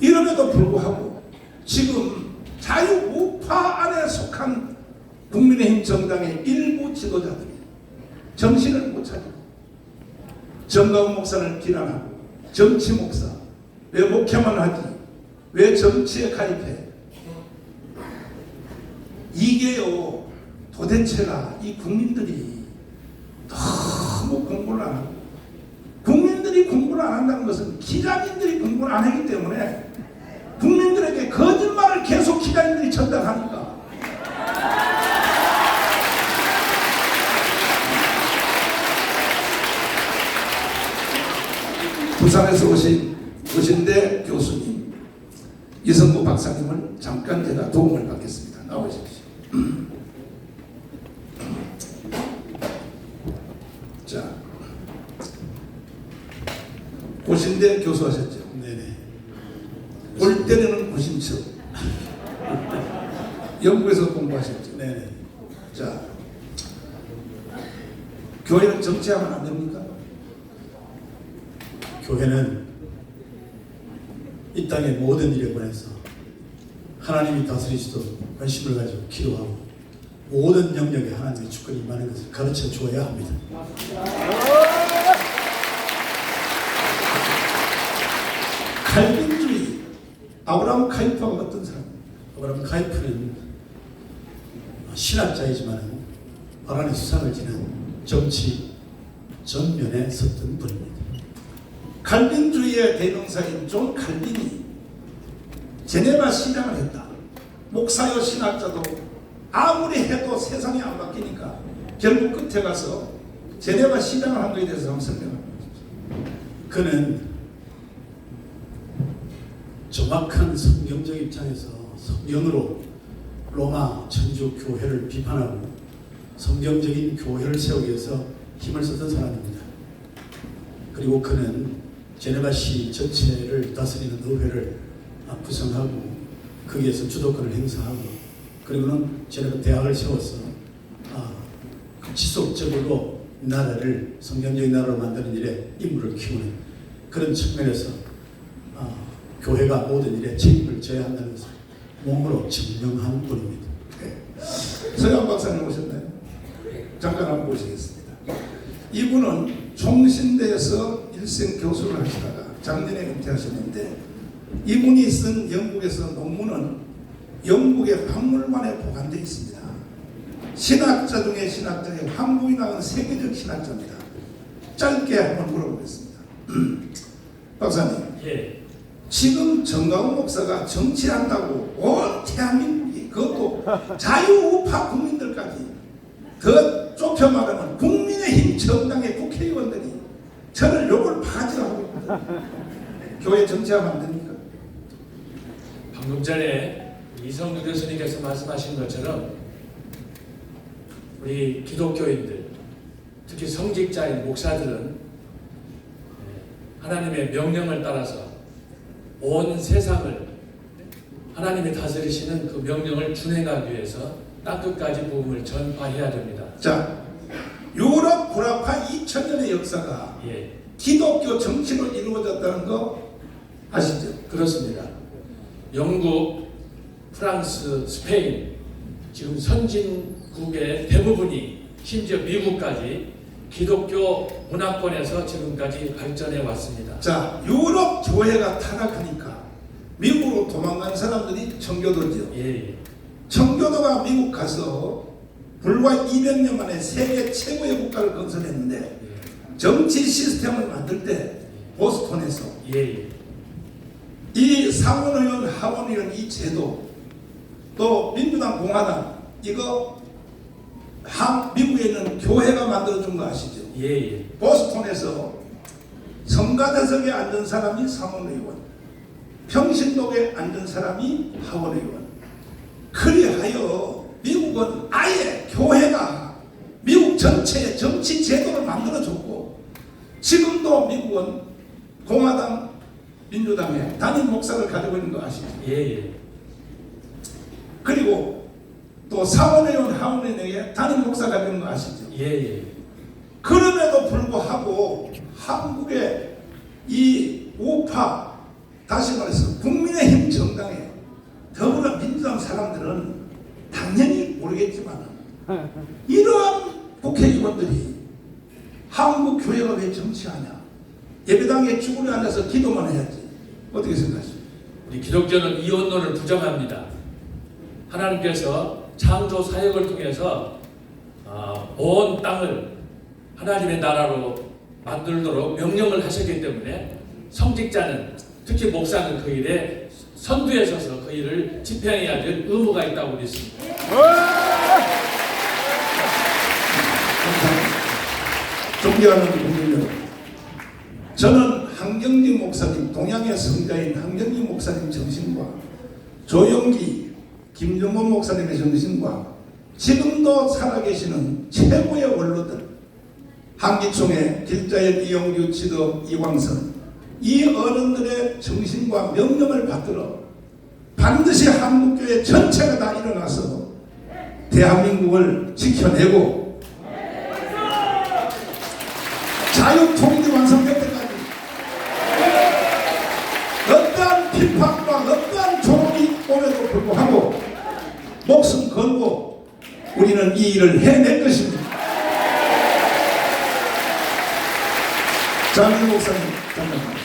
이럼에도 불구하고 지금 자유우파 안에 속한 국민의힘 정당의 일부 지도자들이 정신을 못 차리고 정가훈 목사를 비난하고, 정치 목사 왜 목회만 하지? 왜 정치에 가입해? 이게요, 도대체가 이 국민들이 너무 공부를 안 하고, 국민들이 공부를 안 한다는 것은 기자님들이 공부를 안 하기 때문에 국민들에게 거짓말을 계속 기자님들이 전달하니까 부산에서 오신 의신대 교수님 이성구 박사님을 잠깐 제가 도움을 받겠습니다. 나오십시오. 자, 고신대 교수하셨죠? 네네. 올 때는 고신처 영국에서 공부하셨죠? 네네. 자, 교회는 정치하면 안 됩니까? 교회는 이 땅의 모든 일에 관해서 하나님이 다스리시도록 관심을 가지고 기도하고 모든 영역에 하나님의 주권이 임하는 것을 가르쳐 주어야 합니다. 칼빈주의, 아브라함 카이프가 어떤 사람입니까? 아브라함 카이프는 신학자이지만 바란의 수상을 지닌 정치 전면에 섰던 분입니다. 칼빈주의의 대명사인 존 칼빈이 제네바 신앙을 했다. 목사요 신학자도 아무리 해도 세상이 안 바뀌니까 결국 끝에 가서 제네바 신앙을 한 것에 대해서 한번 설명합니다. 그는 정확한 성경적 입장에서 성경으로 로마 천주 교회를 비판하고 성경적인 교회를 세우기 위해서 힘을 썼던 사람입니다. 그리고 그는 제네바시 전체를 다스리는 의회를 구성하고 거기에서 주도권을 행사하고 그리고는 저는 대학을 세워서 지속적으로 나라를 성경적인 나라로 만드는 일에 인물을 키우는 그런 측면에서 교회가 모든 일에 책임을 져야 한다는 것을 몸으로 증명한 분입니다. 서양 박사님 오셨나요? 잠깐 한번 보시겠습니다. 이분은 총신대에서 일생 교수를 하시다가 작년에 은퇴하셨는데 이분이 쓴 영국에서 논문은 영국의 박물관에 보관되어 있습니다. 신학자 중에 신학자에 한국이 나온 세계적 신학자입니다. 짧게 한번 물어보겠습니다. 박사님, 예. 지금 정강훈 목사가 정치한다고 온 대한민국이 그것도 자유우파 국민들까지 더 좁혀 말하면 국민의힘 정당의 국회의원들이 저를 욕을 바가지하고 있습니다. 교회 정치하면 안 됩니까? 방금 전에 이성규 교수님께서 말씀하신 것처럼 우리 기독교인들, 특히 성직자인 목사들은 하나님의 명령을 따라서 온 세상을 하나님이 다스리시는 그 명령을 준행하기 위해서 땅끝까지 복음을 전파해야 됩니다. 자, 유럽 구라파 2000년의 역사가 예, 기독교 정치로 이루어졌다는 거 아시죠? 그렇습니다. 영국, 프랑스, 스페인 지금 선진국의 대부분이 심지어 미국까지 기독교 문화권에서 지금까지 발전해 왔습니다. 자, 유럽 교회가 타락하니까 미국으로 도망간 사람들이 청교도죠. 예, 청교도가 미국 가서 불과 200년 만에 세계 최고의 국가를 건설했는데 정치 시스템을 만들 때 보스턴에서 예, 이 상원의원, 하원의원 이 제도 또 민주당, 공화당 이거 미국에 있는 교회가 만들어준 거 아시죠? 예, 보스턴에서 성가대석에 앉은 사람이 상원의원, 평신도에 앉은 사람이 하원의원. 그리하여 미국은 아예 교회가 미국 전체의 정치 제도를 만들어줬고 지금도 미국은 공화당, 민주당의 단임 목사를 가지고 있는 거 아시죠? 예, 그리고 또 상원의원, 하원의원에 단임 목사 가지고 있는 거 아시죠? 예, 그럼에도 불구하고 한국의 이 우파, 다시 말해서 국민의힘 정당에 더불어민주당 사람들은 당연히 모르겠지만 이러한 국회의원들이 한국 교회가 왜 정치하냐? 예배당에 쭈그려 앉아서 기도만 해야지. 어떻게 생각하십니까? 우리 기독교는 이혼론을 부정합니다. 하나님께서 창조 사역을 통해서 온 땅을 하나님의 나라로 만들도록 명령을 하셨기 때문에 성직자는 특히 목사는 그 일에 선두에 서서 그 일을 집행해야 될 의무가 있다고 믿습니다. 존경하는 국민 여러분, 저는 한경진 목사님, 동양의 성자인 한경진 목사님 정신과 조영기, 김정범 목사님의 정신과 지금도 살아계시는 최고의 원로들 한기총의 길자연, 이용규, 지도, 이광선 이 어른들의 정신과 명령을 받들어 반드시 한국교회 전체가 다 일어나서 대한민국을 지켜내고 자유통일이 완성될 때까지 어떠한 비판과 어떠한 조롱이 오에도 불구하고 목숨 걸고 우리는 이 일을 해낼 것입니다. 장인 목사님, 잠깐만.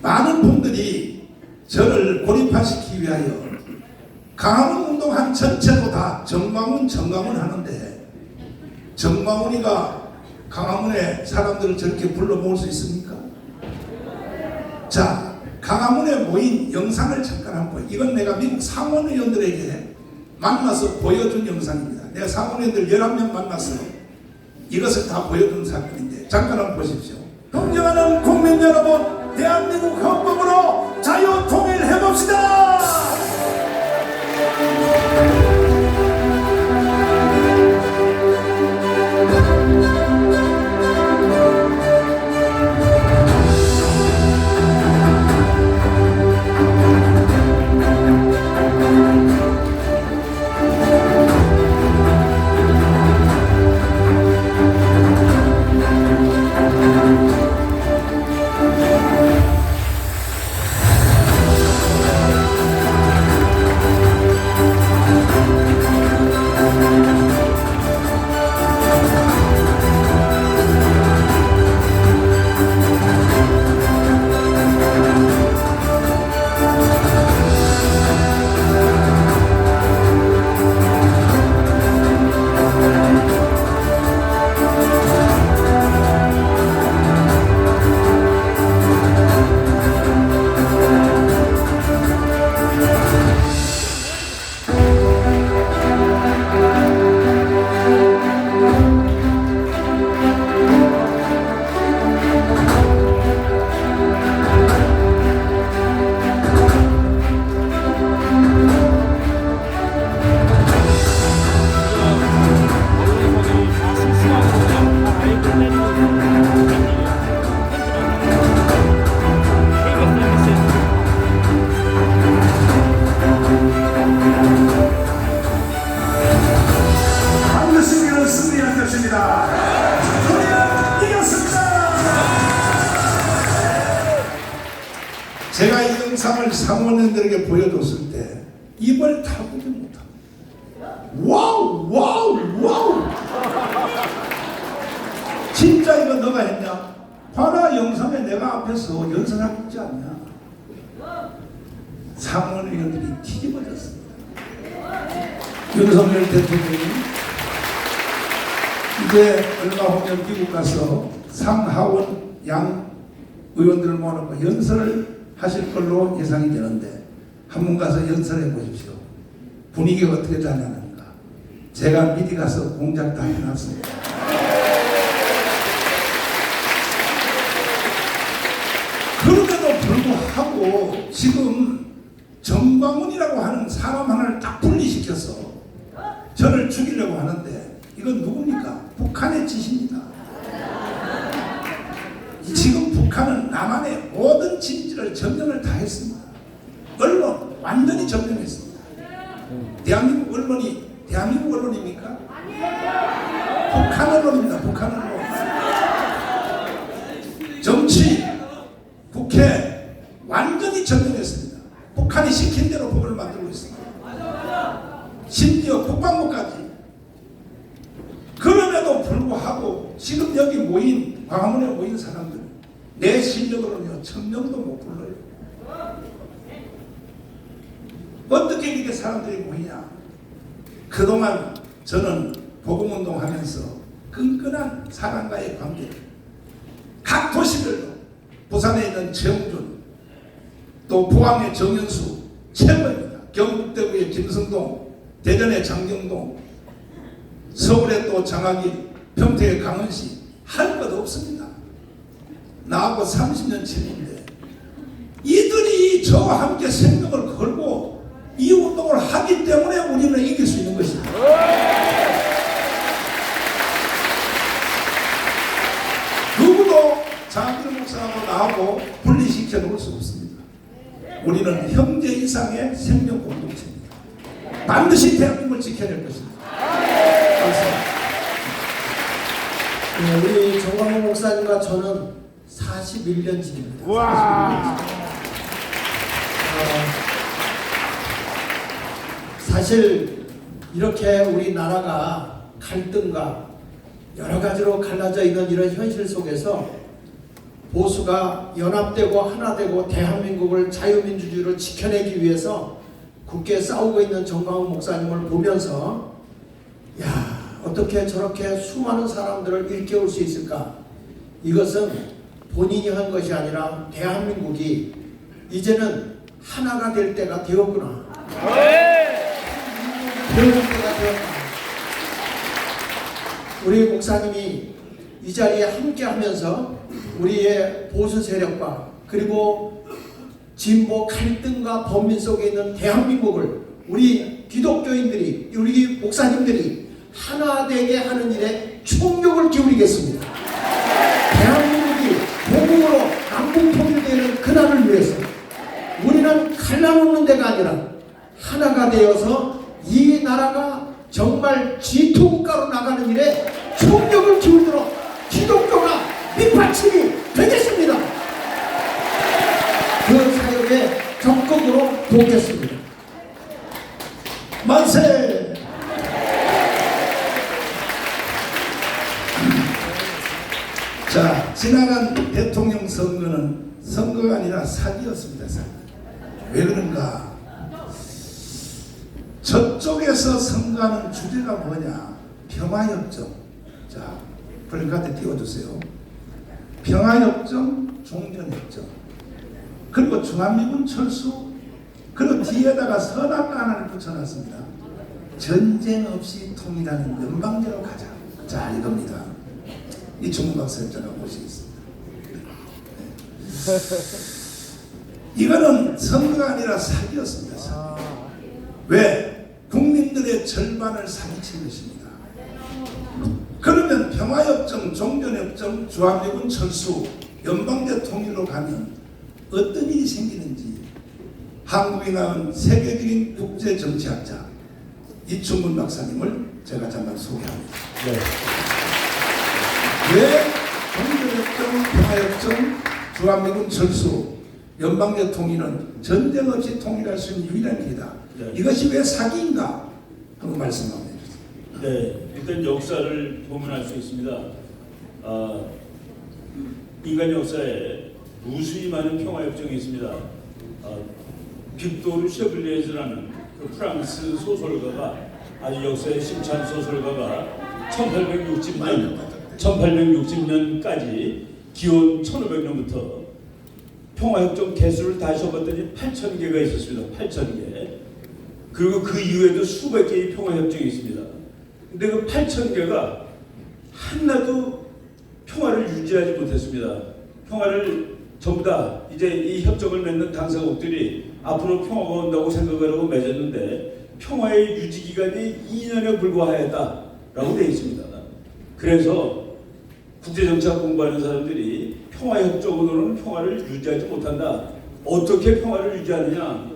많은 분들이 저를 고립화시키기 위하여 강화문 운동한 전체도 다 정광훈 하는데 정광훈이가 강화문에 사람들을 저렇게 불러 모을 수 있습니까? 자, 강화문에 모인 영상을 잠깐 한번 이건 내가 미국 상원의원들에게 만나서 보여준 영상입니다. 내가 상원의원들 11명 만났어요. 이것을 다 보여준 사건인데 잠깐 한번 보십시오. 존경하는 국민 여러분, 대한민국 헌법으로 자유 통일해 봅시다. 상원의원들에게 보여줬을 때 입을 다물지 못합니다. 와우 와우 와우 진짜 이거 너가 했냐? 봐라 영상에 내가 앞에서 연설하고 있지 않냐? 상원의원들이 뒤집어졌습니다. 윤석열 대통령이 이제 얼마 후면 미국 가서 상하원 양 의원들을 모아놓고 연설을 하실 걸로 예상이 되는데 한번 가서 연설해 보십시오. 분위기가 어떻게 다냐는가. 제가 미리 가서 공작 다 해놨습니다. 그럼에도 불구하고 지금 정광훈이라고 하는 사람 하나를 딱 분리시켜서 저를 죽이려고 하는데 이건 누굽니까? 북한의 짓입니다. 지금 북한은 남한의 모든 진지를 점령을 다 했습니다. 언론 완전히 점령했습니다. 대한민국 언론이 대한민국 언론입니까? 북한 언론입니다. 북한 언론. 정치, 국회 완전히 점령했습니다. 북한이 시킨 대로 법을 만들고 있습니다. 심지어 국방부까지. 그럼에도 불구하고 지금 여기 모인 광화문에 모인 사람들 내 실력으로는요 천명도 못 불러요. 어떻게 이렇게 사람들이 모이냐? 그동안 저는 복음운동하면서 끈끈한 사람과의 관계, 각 도시별로 부산에 있는 최웅준, 또 포항의 정현수 최고입니다. 경북대구의 김성동, 대전의 장경동, 서울의 또 장학일, 평택의 강은시 할 것 없습니다. 나하고 30년 친구인데 이들이 저와 함께 생명을 걸고 이 운동을 하기 때문에 우리는 이길 수 있는 것입니다. 누구도 장학일 목사하고 나하고 분리시켜 놓을 수 없습니다. 우리는 형제 이상의 생명 공동체입니다. 반드시 대한민국을 지켜낼 것입니다. 감사합니다. 우리 정광훈 목사님과 저는 41년 지기입니다. 사실 이렇게 우리나라가 갈등과 여러 가지로 갈라져 있는 이런 현실 속에서 보수가 연합되고 하나되고 대한민국을 자유민주주의를 지켜내기 위해서 굳게 싸우고 있는 정광훈 목사님을 보면서 야, 어떻게 저렇게 수많은 사람들을 일깨울 수 있을까? 이것은 본인이 한 것이 아니라 대한민국이 이제는 하나가 될 때가 되었구나. 그럴 때가 되었다. 우리 목사님이 이 자리에 함께 하면서 우리의 보수 세력과 그리고 진보 갈등과 범민 속에 있는 대한민국을 우리 기독교인들이, 우리 목사님들이 하나 되게 하는 일에 총력을 기울이겠습니다. 대한민국이 복음으로 남북 통일되는 그날을 위해서 우리는 갈라놓는 데가 아니라 하나가 되어서 이 나라가 정말 G2국가로 나가는 일에 총력을 기울이도록 기독교가 밑받침이 되겠습니다. 그 사역에 적극으로 돕겠습니다. 만세! 자, 지나간 대통령 선거는 선거가 아니라 사기였습니다. 사기. 왜 그런가? 저쪽에서 선거하는 주제가 뭐냐? 평화협정. 자, 플래카드 띄워주세요. 평화협정, 종전협정. 그리고 중한미군 철수. 그리고 뒤에다가 선악과 하나를 붙여놨습니다. 전쟁 없이 통일하는 연방제로 가자. 자, 이겁니다. 이 중국학생자가 모시겠습니다. 이거는 선거가 아니라 사기였습니다. 사기. 왜? 국민들의 절반을 사기친 것입니다. 그러면 평화협정, 종전협정, 주한미군 철수, 연방제 통일로 가면 어떤 일이 생기는지 한국이 낳은 세계적인 국제정치학자 이충근 박사님을 제가 잠깐 소개합니다. 네. 왜 종전협정, 평화협정, 주한미군 철수, 연방제 통일은 전쟁 없이 통일할 수 있는 유일한 길이다. 네. 이것이 왜 사기인가? 한번 말씀 한번 해주세요. 네, 일단 역사를 보면 알 수 있습니다. 인간 역사에 무수히 많은 평화협정이 있습니다. 빅토르 셔블리에즈라는 그 프랑스 소설가가 아주 역사의 심찬 소설가가 1860년까지 기원 1500년부터 평화협정 개수를 다시 해봤더니 8,000개가 있었습니다. 8,000개. 그리고 그 이후에도 수백 개의 평화협정이 있습니다. 근데 그 8,000개가 하나도 평화를 유지하지 못했습니다. 평화를 전부 다 이제 이 협정을 맺는 당사국들이 앞으로 평화가 온다고 생각을 하고 맺었는데 평화의 유지 기간이 2년에 불과하였다라고 되어 있습니다. 그래서 국제정치학 공부하는 사람들이 평화협정으로는 평화를 유지하지 못한다. 어떻게 평화를 유지하느냐?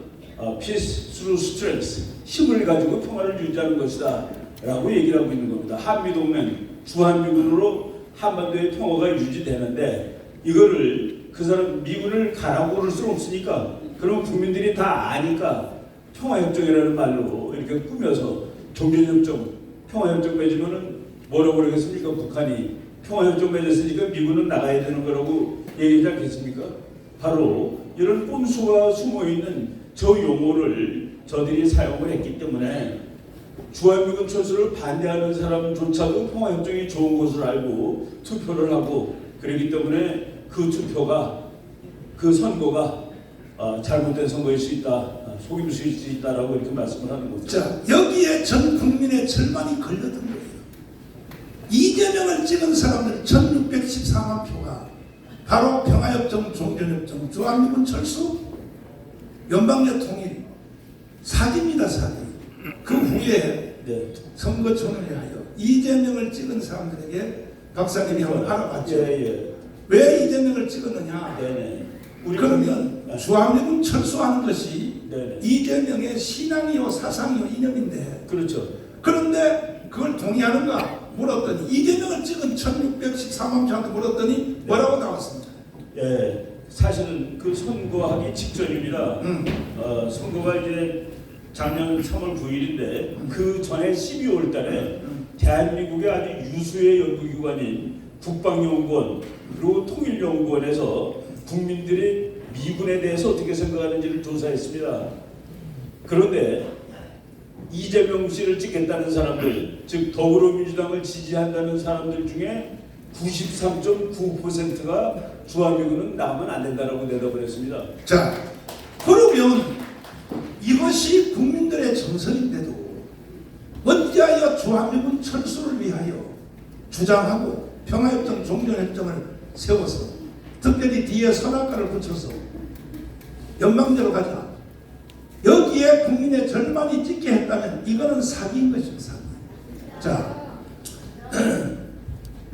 Peace through strength, 힘을 가지고 평화를 유지하는 것이다 라고 얘기를 하고 있는 겁니다. 한미동맹, 주한미군으로 한반도의 평화가 유지되는데 이거를 그 사람 미군을 가라고 그럴 수는 없으니까 그럼 국민들이 다 아니까 평화협정이라는 말로 이렇게 꾸며서 종전협정, 평화협정 맺으면은 뭐라고 그러겠습니까? 북한이 평화협정 맺었으니까 미군은 나가야 되는 거라고 얘기하지 않겠습니까? 바로 이런 꼼수가 숨어있는 저 용어를 저들이 사용을 했기 때문에 주한미군 철수를 반대하는 사람조차도 평화협정이 좋은 것을 알고 투표를 하고 그렇기 때문에 그 투표가 그 선거가 잘못된 선거일 수 있다, 속임수일 수 있다라고 이렇게 말씀을 하는 거죠. 자, 여기에 전 국민의 절반이 걸려든 거예요. 이재명을 찍은 사람들 1614만 표가 바로 평화협정, 종전협정, 주한미군 철수, 연방제 통일, 사기입니다, 사기. 그 후에 네. 선거총을 위하여 이재명을 찍은 사람들에게 박사님이 한번 알아봤죠. 예. 왜 이재명을 찍었느냐? 네네. 그러면 주한미군 철수하는 것이 네네. 이재명의 신앙이요 사상이요 이념인데 그렇죠. 그런데 그걸 동의하는가 물었더니 이재명을 찍은 1614만 표한테 물었더니 뭐라고 나왔습니까? 예, 사실은 그 선거하기 직전입니다. 선거가 이제 작년 3월 9일인데 그 전에 12월 달에 대한민국의 아주 유수의 연구기관인 국방연구원 그리고 통일연구원에서 국민들이 미군에 대해서 어떻게 생각하는지를 조사했습니다. 그런데 이재명 씨를 찍겠다는 사람들, 즉 더불어민주당을 지지한다는 사람들 중에 93.9%가 주한미군은 나오면 안 된다라고 대답을 했습니다. 자, 그러면 이것이 국민들의 정서인데도 어찌하여 주한미군 철수를 위하여 주장하고 평화협정, 종전협정을 세워서 특별히 뒤에 선악과를 붙여서 연방제로 가자. 여기에 국민의 절반이 찍게 했다면 이거는 사기인 것입니다. 사기. 자,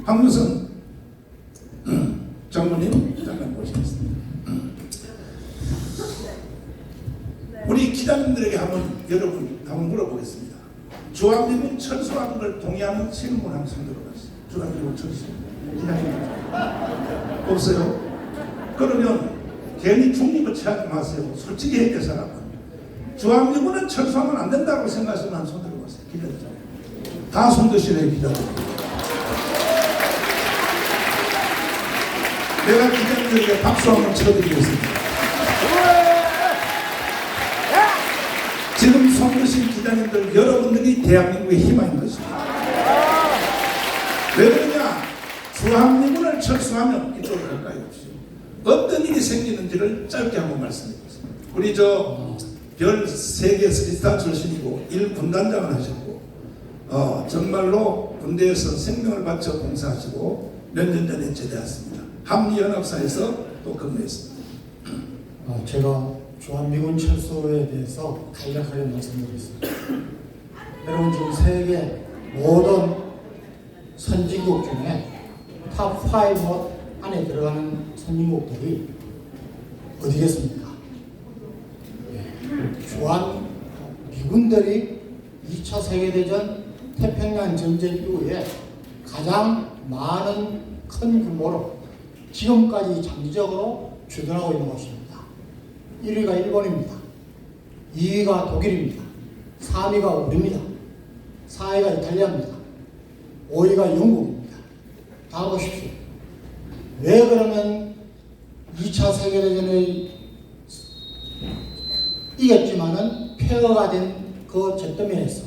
황무선 장모님 잠깐 모시겠습니다. 우리 기자님들에게 여러분 한번 물어보겠습니다. 주한미군 철수하는 걸 동의하는 신문 한번 들어봤어요. 주한미군 철수. 기자님 없어요? 그러면 괜히 중립을 취하지 마세요. 솔직히 얘기해서라면 주한미군은 철수하면 안 된다고 생각하시면 한 손 들어봤어요. 기자들 다 손드시네요. 기자들. 내가 기자님들에게 박수 한번 쳐드리겠습니다. 지금 손드신 기자님들 여러분들이 대한민국의 희망인 것입니다. 왜 그러냐? 주한미군을 철수하면 이쪽으로 가까이 오시죠. 어떤 일이 생기는지를 짧게 한번 말씀드리겠습니다. 우리 별 3개 스타 출신이고 1군단장을 하셨고 정말로 군대에서 생명을 바쳐 봉사하시고 몇 년 전에 제대했습니다. 한미연합사에서 또 근무했습니다. 제가 주한미군 철수에 대해서 간략하게 말씀드리겠습니다. 여러분 지금 세계 모든 선진국 중에 탑5 안에 들어가는 선진국들이 어디겠습니까? 주한 미군들이 2차 세계대전 태평양 전쟁 이후에 가장 많은 큰 규모로 지금까지 장기적으로 주둔하고 있는 곳입니다. 1위가 일본입니다. 2위가 독일입니다. 3위가 우리입니다. 4위가 이탈리아입니다. 5위가 영국입니다. 다 보십시오. 왜 그러면 2차 세계대전에 이겼지만은 폐허가 된 그 잿더미에서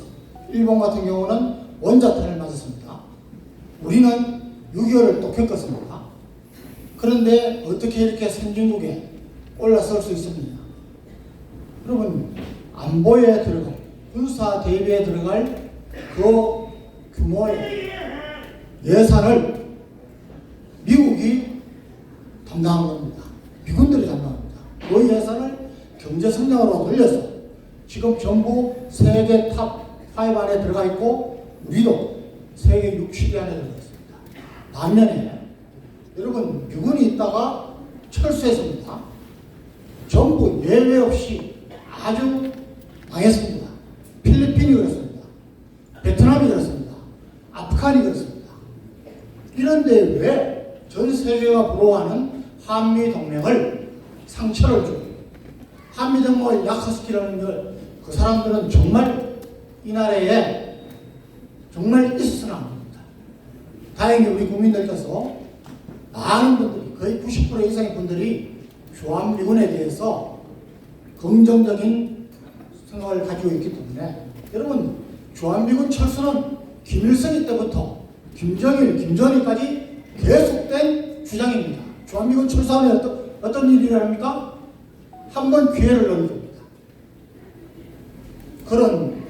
일본 같은 경우는 원자탄을 맞았습니다. 우리는 6.25를 또 겪었습니다. 그런데 어떻게 이렇게 선진국에 올라설 수 있습니까? 여러분, 안보에 들어갈, 군사 대비에 들어갈 그 규모의 예산을 미국이 담당한 겁니다. 미군들이 담당합니다. 그 예산을 경제 성장으로 돌려서 지금 전부 세계 탑 5 안에 들어가 있고 우리도 세계 6, 7위 안에 들어가 있습니다. 반면에 여러분, 미군이 있다가 철수했습니다. 전부 예외 없이 아주 망했습니다. 필리핀이 그렇습니다. 베트남이 그렇습니다. 아프간이 그렇습니다. 이런데 왜 전 세계가 부러워하는 한미동맹을 상처를 주고 한미동맹을 약화시키려는 그 사람들은 정말 이 나라에 정말 있어서는 안 됩니다. 다행히 우리 국민들께서 많은 분들이, 거의 90% 이상의 분들이 주한미군에 대해서 긍정적인 생각을 가지고 있기 때문에 여러분, 주한미군 철수는 김일성 때부터 김정일, 김정일까지 계속된 주장입니다. 주한미군 철수하면 어떤 일이 일어납니까? 한 번 기회를 얻는 겁니다. 그런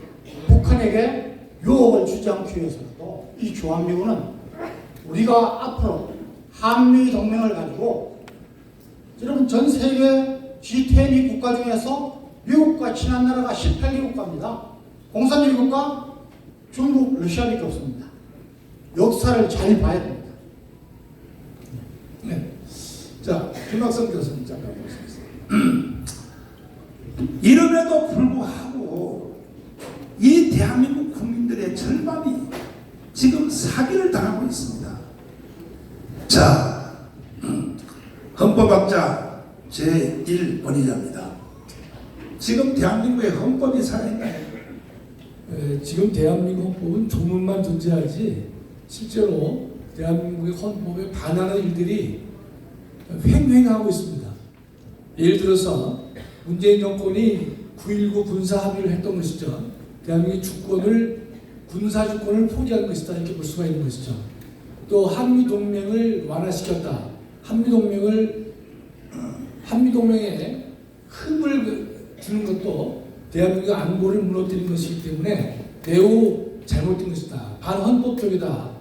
북한에게 유혹을 주지 않기 위해서라도 이 주한미군은 우리가 앞으로 한미동맹을 가지고 여러분, 전 세계 G20 국가 중에서 미국과 친한 나라가 18개 국가입니다. 공산주의 국가 중국, 러시아밖에 없습니다. 역사를 잘 봐야 됩니다. 네. 자, 김학성 교수님 잠깐 보시겠습니다. 이름에도 불구하고 이 대한민국 국민들의 절반이 지금 사기를 당하고 있습니다. 자, 헌법학자 제1원의자입니다. 지금 대한민국의 헌법이 살아있나요? 지금 대한민국 헌법은 조문만 존재하지 실제로 대한민국의 헌법에 반하는 일들이 횡행하고 있습니다. 예를 들어서 문재인 정권이 9.19 군사 합의를 했던 것이죠. 대한민국의 주권을, 군사 주권을 포기한 것이다, 이렇게 볼 수가 있는 것이죠. 또 한미동맹을 완화시켰다. 한미동맹에 흠을 주는 것도 대한민국의 안보를 무너뜨린 것이기 때문에 매우 잘못된 것이다. 반헌법적이다.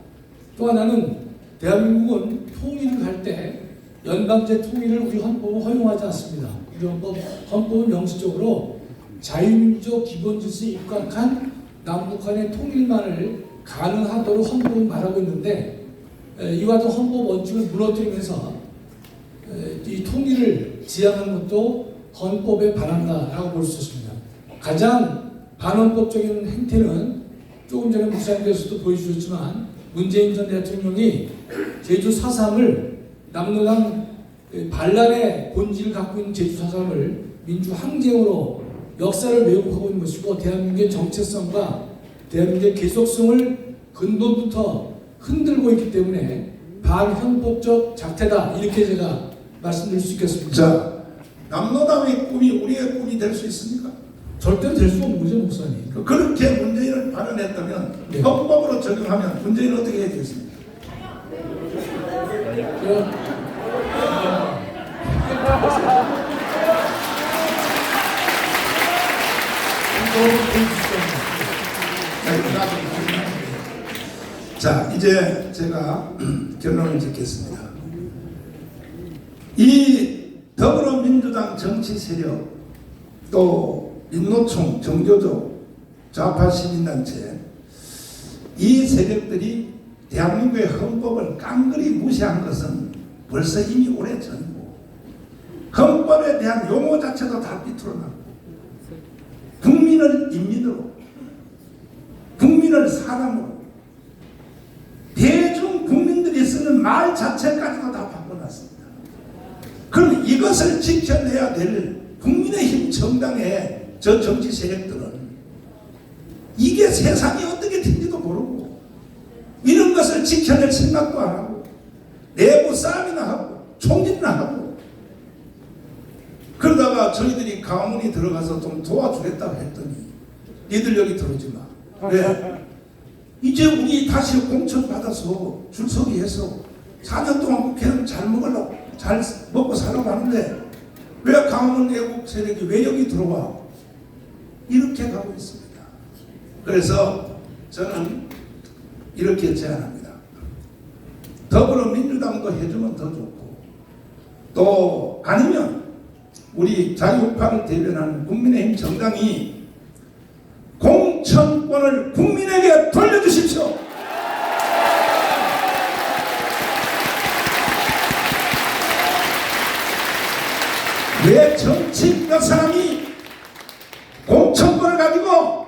또 하나는 대한민국은 통일을 할 때 연방제 통일을 우리 헌법은 허용하지 않습니다. 우리 헌법은 명시적으로 자유민주적 기본질서에 입각한 남북한의 통일만을 가능하도록 헌법은 말하고 있는데, 이와 같은 헌법 원칙을 무너뜨리면서 이 통일을 지향하는 것도 헌법에 반한다라고 볼 수 있습니다. 가장 반헌법적인 행태는 조금 전에 목사님께서도 보여주셨지만 문재인 전 대통령이 제주 4.3을 남로당 반란의 본질을 갖고 있는 제주 4.3을 민주항쟁으로 역사를 왜곡하고 있는 것이고, 대한민국의 정체성과 대한민국의 계속성을 근본부터 흔들고 있기 때문에 반헌법적 작태다, 이렇게 제가 말씀드릴 수 있겠습니다. 자, 남로당의 꿈이 우리의 꿈이 될 수 있습니까? 절대로 될 수 없는 거죠, 목사님. 그렇게 문재인을 발언했다면 네. 헌법으로 적용하면 문재인은 어떻게 해야 되겠습니까? 자, 이제 제가 결론을 짓겠습니다. 이 더불어민주당 정치 세력, 또 민노총, 정교조, 좌파 시민단체, 이 세력들이 대한민국의 헌법을 깡그리 무시한 것은 벌써 이미 오래전이고, 헌법에 대한 용어 자체도 다 비틀어놨고, 국민을 인민으로, 국민을 사람으로, 대중 국민들이 쓰는 말 자체까지도 다 바꿔놨습니다. 그럼 이것을 지켜내야 될 국민의힘 정당의 저 정치 세력들은 이게 세상이 어떻게 된지도 모르고 이런 것을 지켜낼 생각도 안 하고 내부 싸움이나 하고 총질이나 하고 그러다가 저희들이 가문이 들어가서 좀 도와주겠다고 했더니 니들 여기 들어오지 마. 왜? 이제 우리 다시 공천 받아서 줄서기 해서 4년 동안 그냥 잘 먹으려고 잘 먹고 살아고 하는데 왜 강원 애국 세력이 왜 여기 들어와? 이렇게 가고 있습니다. 그래서 저는 이렇게 제안합니다. 더불어민주당도 해주면 더 좋고 또 아니면 우리 자유우파를 대변하는 국민의힘 정당이 공천권을 국민에게 돌려주십시오. 왜 정치 몇 사람이 공천권을 가지고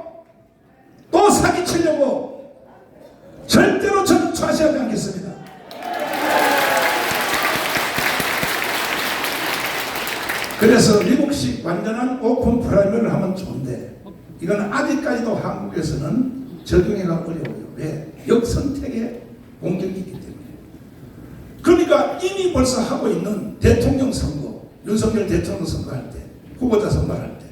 또 사기치려고 절대로 저는 좌시하지 않겠습니다. 그래서 미국식 완전한 오픈 프라이머리를 하면 좋은데 이건 아직까지도 한국에서는 적용하기가 어려워요. 왜? 역선택의 공격이기 때문에. 그러니까 이미 벌써 하고 있는 대통령 선거, 윤석열 대통령 선거할 때, 후보자 선거할 때,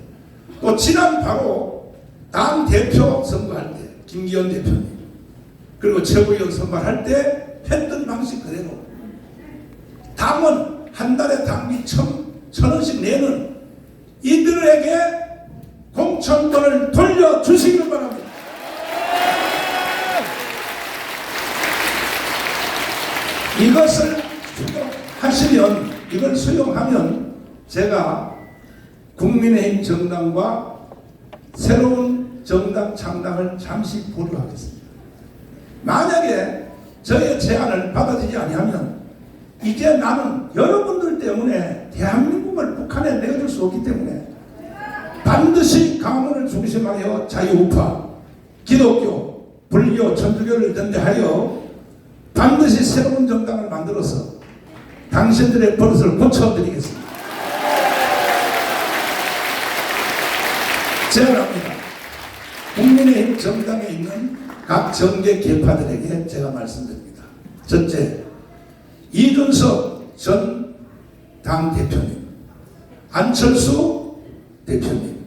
또 지난 바로 당 대표 선거할 때, 김기현 대표님, 그리고 최고위원 선거할 때 했던 방식 그대로 당원 한 달에 당비 1,000원씩 내는 이들에게 공천권을 돌려주시길 바랍니다. 이것을 수용하시면, 이걸 수용하면 제가 국민의힘 정당과 새로운 정당 창당을 잠시 보류하겠습니다. 만약에 저의 제안을 받아들이지 아니하면 이제 나는 여러분들 때문에 대한민국을 북한에 내줄 수 없기 때문에 반드시 가문을 중심하여 자유우파, 기독교, 불교, 천주교를 연대하여 반드시 새로운 정당을 만들어서 당신들의 버릇을 고쳐드리겠습니다. 제안합니다. 국민의힘 정당에 있는 각 정계 계파들에게 제가 말씀드립니다. 첫째, 이준석 전 당대표님, 안철수 대표님,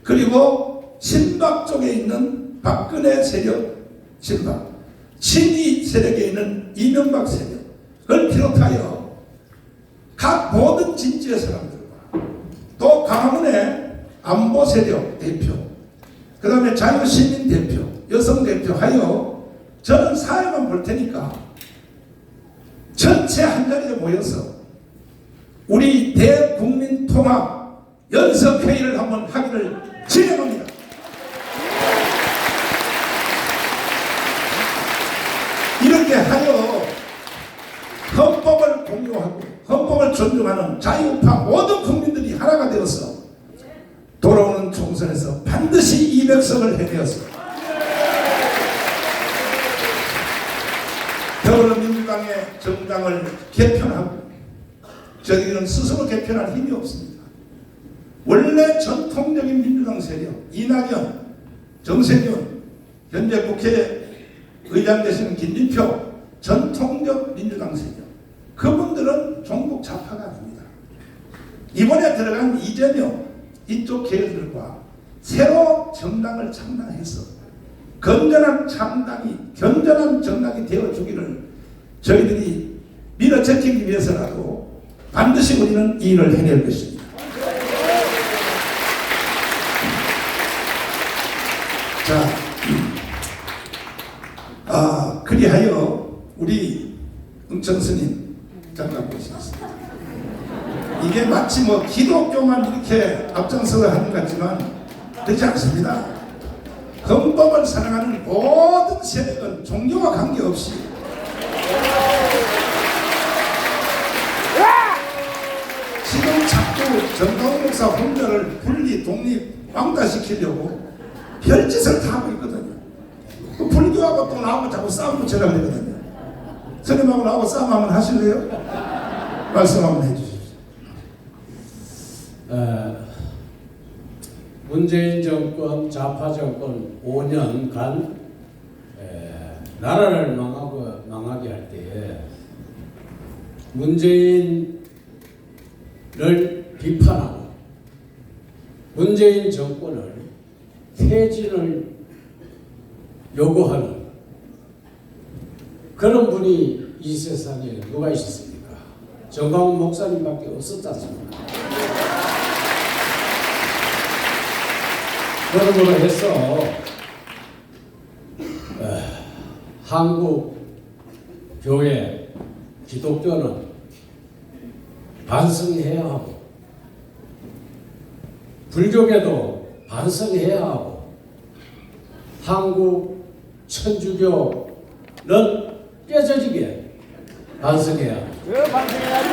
그리고 친박 쪽에 있는 박근혜 세력, 친박, 친이 세력에 있는 이명박 세력을 비롯하여 각 모든 진지의 사람들과 또 강화문의 안보 세력 대표, 그 다음에 자유시민 대표, 여성 대표 하여 저는 사회만 볼 테니까 전체 한자리에 모여서 우리 대국민 통합 연석회의를 한번 하기를 진행합니다. 이렇게 하여 헌법을 공유하고 헌법을 존중하는 자유우파 모든 국민들이 하나가 되어서 돌아오는 총선에서 반드시 200석을 해내어서 더불어민주당의 정당을 개편하고 저희는 스스로 개편할 힘이 없습니다. 원래 전통적인 민주당 세력 이낙연, 정세균, 현재 국회의장 되시는 김진표 전통적 민주당 세력 그분들은 종북 좌파가 아닙니다. 이번에 들어간 이재명 이쪽 계열들과 새로 정당을 창당해서 건전한 정당이 되어주기를 저희들이 밀어제끼기 위해서라도 반드시 우리는 이 일을 해낼 것입니다. 자, 그리하여 우리 응천 스님 잠깐 보시겠습니다. 이게 마치 뭐 기독교만 이렇게 앞장서서 하는 것 같지만 그렇지 않습니다. 헌법을 사랑하는 모든 세력은 종교와 관계없이 지금 자꾸 정가훈 목사 혼자를 분리, 독립, 왕따시키려고 별짓을 다 하고 있거든요. 그 불교하고 또 나하고 자꾸 싸움 붙여라 그러거든요. 스님하고 나하고 싸움 한번 하실래요? 말씀 한번 해주십시오. 문재인 정권, 좌파 정권 5년간 나라를 망하게 할 때에 문재인을 비판하고 문재인 정권을 퇴진을 요구하는 그런 분이 이 세상에 누가 있었습니까? 정광훈 목사님밖에 없었지 않습니까? 그러므로 해서 한국 교회 기독교는 반성해야 하고 불교계도 반성해야 하고 한국 천주교는 깨져지게 반성해야 합니다. 왜 반성해야지?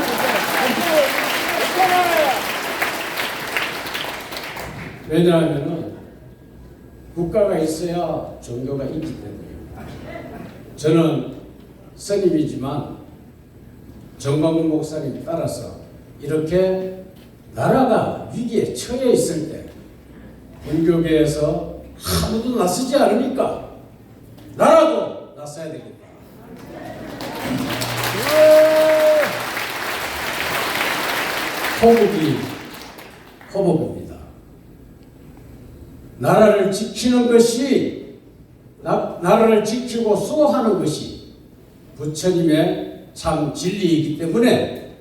왜냐하면 국가가 있어야 종교가 있기 때문입니다. 저는 스님이지만 정광훈 목사님 따라서 이렇게 나라가 위기에 처해 있을 때 불교계에서 아무도 나서지 않으니까 나라도 나서야 되겠다. 호복입니다. 나라를 지키는 것이 나라를 지키고 수호하는 것이 부처님의 참 진리이기 때문에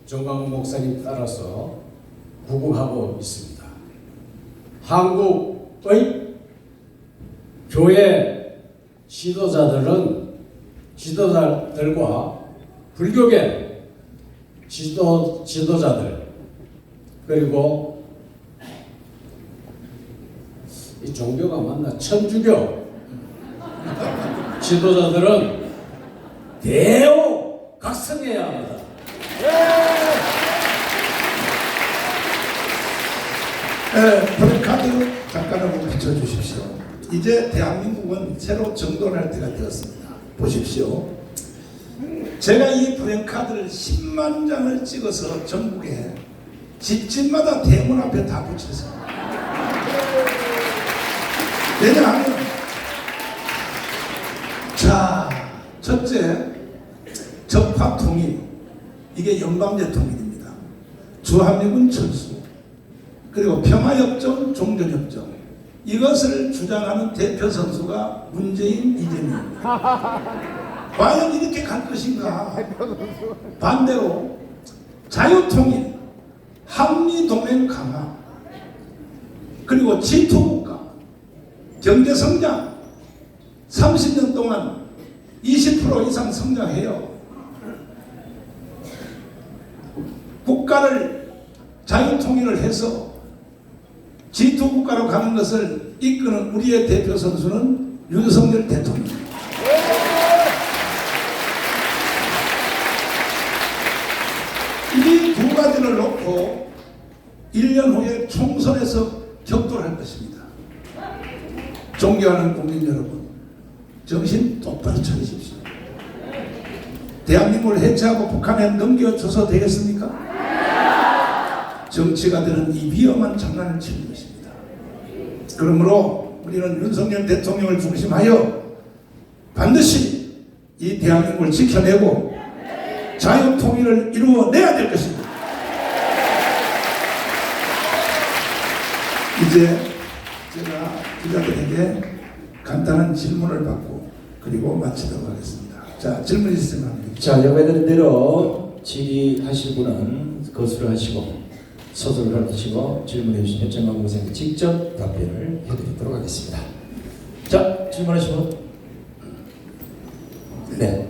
정광훈 목사님 따라서 구국하고 있습니다. 한국의 교회 지도자들과 불교계 지도자들 그리고 이 종교가 맞나? 천주교 지도자들은 대오 각성해야 합니다. 프랭카드 잠깐 한번 비춰주십시오. 이제 대한민국은 새로 정돈할 때가 되었습니다. 보십시오. 제가 이 프랭카드를 10만 장을 찍어서 전국에 집집마다 대문 앞에 다 붙였습니다. 왜냐하면 자, 첫째 적화 통일, 이게 연방제 통일입니다. 주한미군 철수, 그리고 평화협정, 종전협정, 이것을 주장하는 대표 선수가 문재인, 이재명입니다. 과연 이렇게 갈 것인가? 반대로 자유통일, 한미동맹 강화, 그리고 G2국가, 경제성장 30년 동안 20% 이상 성장해요. 국가를 자유통일을 해서 G2국가로 가는 것을 이끄는 우리의 대표 선수는 윤석열 대통령입니다. 이 두 가지를 놓고 1년 후에 총선에서 격돌할 것입니다. 존경하는 국민 여러분, 정신 똑바로 차리십시오. 대한민국을 해체하고 북한에 넘겨줘서 되겠습니까? 정치가 되는 이 위험한 장난을 치는 것입니다. 그러므로 우리는 윤석열 대통령을 중심하여 반드시 이 대한민국을 지켜내고 자유통일을 이루어내야 될 것입니다. 이제 제가 기자들에게 간단한 질문을 받고 그리고 마치도록 하겠습니다. 자, 질문 있으면 합니다. 자, 여러분들 대로 질의하실 분은 거수를 하시고 서술을 하시고 질문해 주시면 정광훈 목사님께 직접 답변을 해드리도록 하겠습니다. 자, 질문하신 분? 네,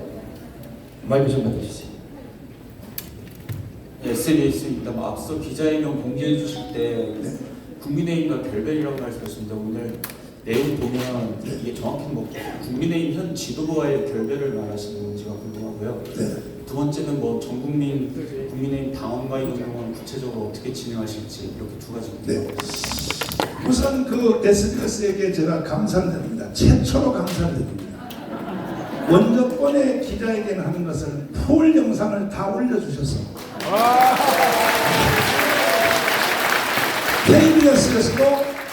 마이크 좀 받으시죠. SBS입니다. 앞서 기자회견 공개해 주실 때 국민의힘과 결별이라고 말씀하셨는데 오늘 내용 보면 이게 정확히 뭐 국민의힘 현 지도부와의 결별을 말하시는 건지가 궁금하고요. 두 번째는 뭐 전국민 국민의힘 당원과 이런 경우는 구체적으로 어떻게 진행하실지 이렇게 두 가지 궁금합니다. 우선 그 SBS에게 제가 감사를 드립니다. 최초로 감사를 드립니다. 원조권의 기자회견 하는 것을 풀 영상을 다 올려주셔서 KBS에서도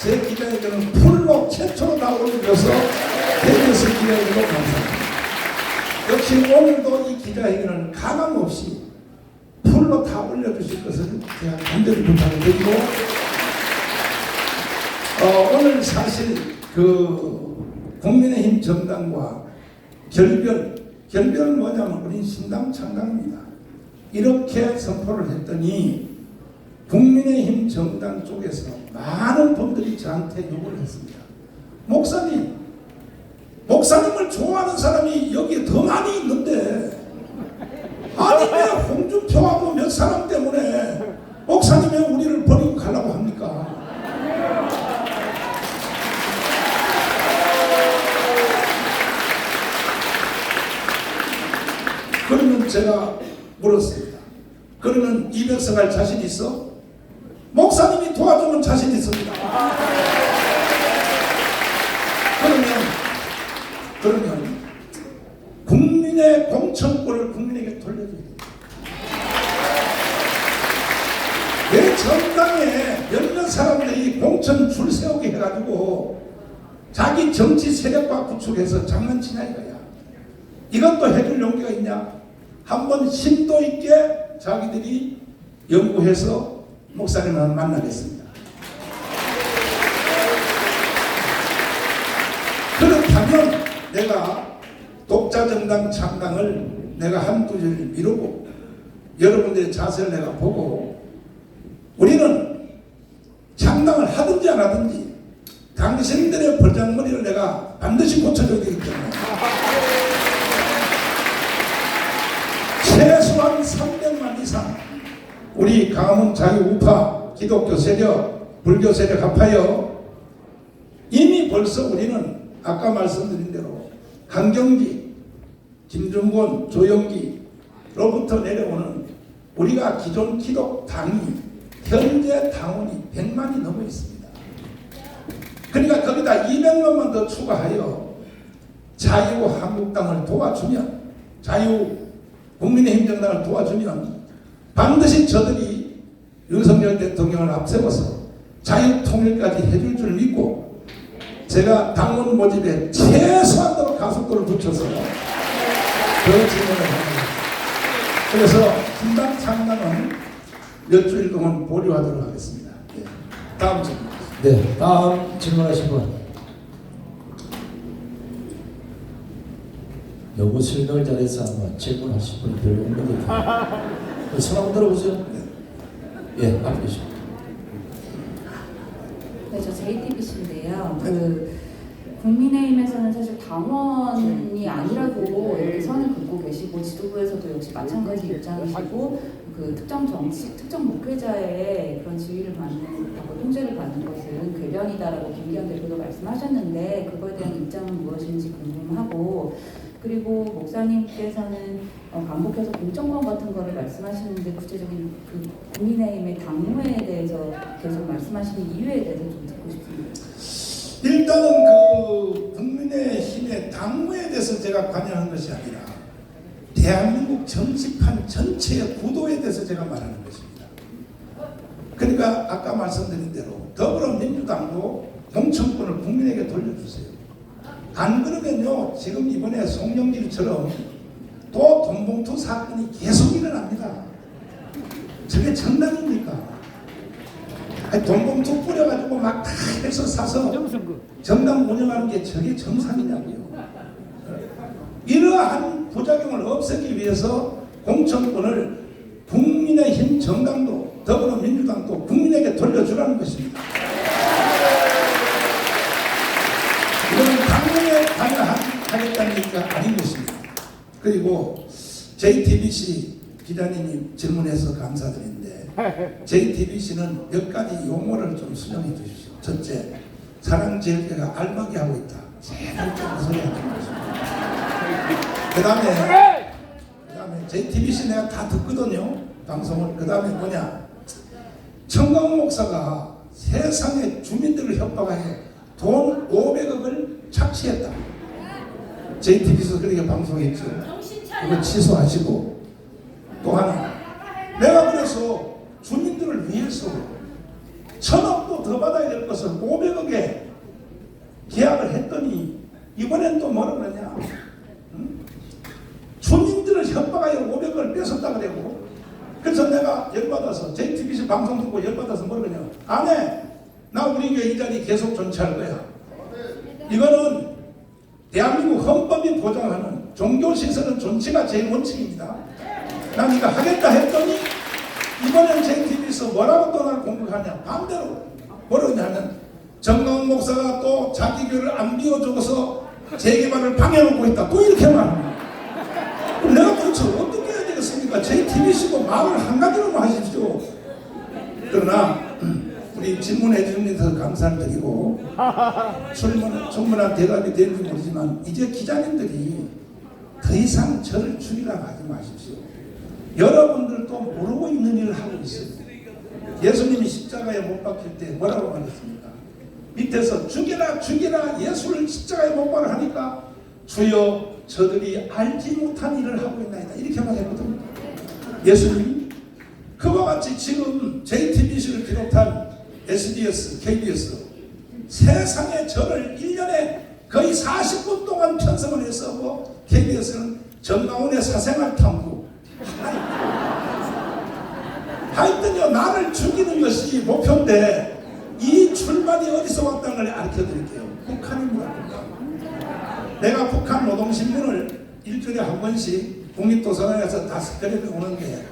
제 기자회견은 풀로 최초로 다 올려줘서 KBS 기자회견도 감사합니다. 역시 오늘도 이 기자회견은 가감 없이 풀로 다 올려주실 것을 제가 간절히 부탁을 드리고 오늘 사실 그 국민의힘 정당과 결별은 뭐냐면 우리 신당 창당입니다. 이렇게 선포를 했더니 국민의힘 정당 쪽에서 많은 분들이 저한테 요구를 했습니다. 목사님을 좋아하는 사람이 여기에 더 많이 있는데 아니 왜 홍준표하고 몇 사람 때문에 목사님이 우리를 버리고 가려고 합니까? 그러면 제가 물었습니다. 그러면 200석 할 자신 있어? 목사님이 도와주면 자신 있습니다. 그러면 국민의 공천권을 국민에게 돌려줘야 됩니다. 내 정당에 몇몇 사람들이 공천 줄 세우게 해가지고 자기 정치 세력과 구축해서 장난치냐 이거야. 이것도 해줄 용기가 있냐? 한번 심도 있게 자기들이 연구해서 목사님을 만나겠습니다. 그렇다면 내가 독자정당 창당을 내가 한두 줄 미루고 여러분들의 자세를 내가 보고 우리는 창당을 하든지 안 하든지 당신들의 버장머리를 내가 반드시 고쳐줘야 되기 때문에 최소한 300만 이상 우리 강화문 자유우파 기독교 세력 불교 세력 합하여 이미 벌써 우리는 아까 말씀드린 대로 한경지, 김정곤, 조영기로부터 내려오는 우리가 기존 기독당이 현재 당원이 100만이 넘어 있습니다. 그러니까 거기다 200만만 더 추가하여 자유한국당을 도와주면 국민의힘 정당을 도와주면 반드시 저들이 윤석열 대통령을 앞세워서 자유통일까지 해줄 줄 믿고 제가 당원 모집에 최소한도로 가속도를 붙여서 그 질문을 합니다. 그래서 신당 창당은 몇 주일 동안 보류하도록 하겠습니다. 네. 다음 질문. 네, 다음 질문하신 분. 너무 설명을 잘해서 아마 질문하신 분이 별로 없는 것 같아요. 손 한번 들어보세요. 예, 앞에 계십니다. 네, 저 JTBC인데요. 국민의힘에서는 사실 당원이 아니라고 이렇게 선을 긋고 계시고 지도부에서도 역시 마찬가지 입장이시고 그 특정 정치, 특정 목회자의 그런 지위를 받는, 통제를 받는 것은 궤변이다라고 김기현 대표도 말씀하셨는데 그거에 대한 입장은 무엇인지 궁금하고 그리고 목사님께서는 반복해서 공천권 같은 거를 말씀하시는데 구체적인 그 국민의힘의 당무에 대해서 계속 말씀하시는 이유에 대해서 좀 듣고 싶습니다. 일단은 그 국민의힘의 당무에 대해서 제가 관여한 것이 아니라 대한민국 정치판 전체의 구도에 대해서 제가 말하는 것입니다. 그러니까 아까 말씀드린 대로 더불어민주당도 공천권을 국민에게 돌려주세요. 안 그러면요 지금 이번에 송영길처럼 또 돈봉투 사건이 계속 일어납니다. 저게 정당입니까? 돈봉투 뿌려가지고 막 다 해서 사서 정당 운영하는 게 저게 정상이냐고요. 이러한 부작용을 없애기 위해서 공천권을 국민의힘 정당도 더불어민주당도 국민에게 돌려주라는 것입니다. 이거는 당연히 관여하겠다는 얘기가 아닌 것입니다. 그리고 JTBC 기자님이 질문해서 감사드리는데 JTBC는 몇 가지 용어를 좀 수정해 주십시오. 첫째, 사랑제일교회가 알박이 하고 있다. 제발 좀 소리 하지 마십시오. 그 다음에 JTBC 내가 다 듣거든요. 방송을. 그 다음에 뭐냐, 청강 목사가 세상의 주민들을 협박하게 돈 500억을 착취했다. JTBC에서 그렇게 방송했죠. 이거 취소하시고, 또 하나, 내가 그래서 주민들을 위해서 1,000억도 더 받아야 될 것을 500억 이번엔 또 뭐라 그러냐? 응? 주민들을 협박하여 500을 뺏었다 그러고. 그래서 내가 열받아서 JTBC 방송 듣고 열받아서 뭐라 그러냐? 안 해. 나 우리 교회 이 자리 계속 존치할 거야. 이거는 대한민국 헌법이 보장하는 종교시설은 존치가 제일 원칙입니다. 난 이거 하겠다 했더니 이번엔 JTBC에서 뭐라고 또 날 공격하냐? 반대로 뭐라고 하냐면 정강훈 목사가 또 자기 교회를 안 비워줘서 재개발을 방해하고 있다. 또 이렇게 말합니다. 그럼 내가 도대체 어떻게 해야 되겠습니까? JTBC도 말을 한마디로만 하십시오. 그러나 우리 질문해 주신 데서 감사를 드리고 충분한 대답이 되는지 모르지만 이제 기자님들이 더 이상 저를 죽이라고 하지 마십시오. 여러분들도 모르고 있는 일을 하고 있어요. 예수님이 십자가에 못 박힐 때 뭐라고 말했습니까? 밑에서 죽이라 죽이라 예수를 십자가에 못 박으라 하니까 주여 저들이 알지 못한 일을 하고 있나이다 이렇게 말했거든요. 예수님이 그와 같이 지금 JTBC를 비롯한 SBS, KBS 세상에 저를 1년에 거의 40분 동안 편성을 해서 KBS는 정강훈의 사생활 탐구 하여튼요 나를 죽이는 것이 목표인데 이 출발이 어디서 왔다는 걸 알려 드릴게요. 북한입니다. 내가 북한 노동신문을 일주일에 한 번씩 국립도서관에서 5거리를 오는데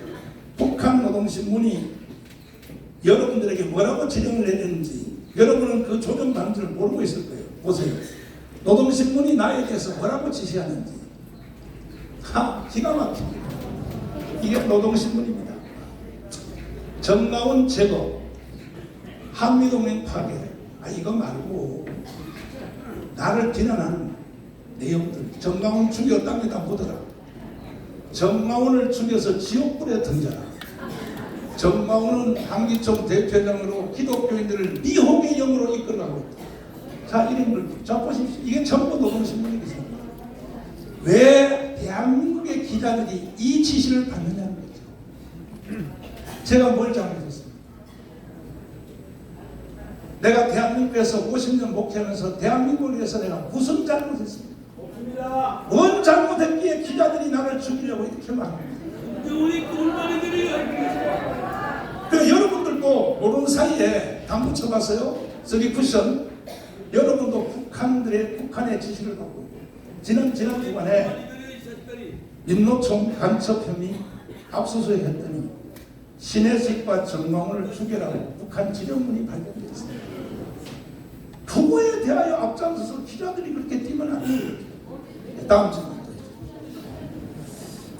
북한 노동신문이 여러분들에게 뭐라고 지령을 내렸는지 여러분은 그 조정 방지를 모르고 있을 거예요. 보세요. 노동신문이 나에 대해서 뭐라고 지시하는지 기가 막힙니다. 이게 노동신문입니다. 정강훈 제거, 한미동맹 파괴, 이거 말고 나를 비난하는 내용들, 정강훈 죽여 땅에다 묻어라, 정강훈을 죽여서 지옥불에 던져라, 정강훈은 한기총 대표장으로 기독교인들을 미혹의 영으로 이끌어가고 있다. 자, 이런 걸 자 보십시오. 이게 전부 노동신문이겠습니다. 왜 대한민국의 기자들이 이 지시를 받느냐는 거죠. 제가 뭘 잘못했습니까? 내가 대한민국에서 50년 목회하면서 대한민국을 위해서 내가 무슨 잘못했습니까? 뭔 잘못했기에 기자들이 나를 죽이려고 이렇게 말합니다. 그 여러분들도 모르는 사이에 당 붙여봤어요? 저기 쿠션. 여러분도 북한의 지시를 받고 지난 주간에 민노총 간첩 혐의 압수수색 했더니 신혜식과 정강훈을 죽여라고 북한 지령문이 발견됐습니다. 그거에 대하여 앞장서서 기자들이 그렇게 뛰면 안 돼요. 다음 질문.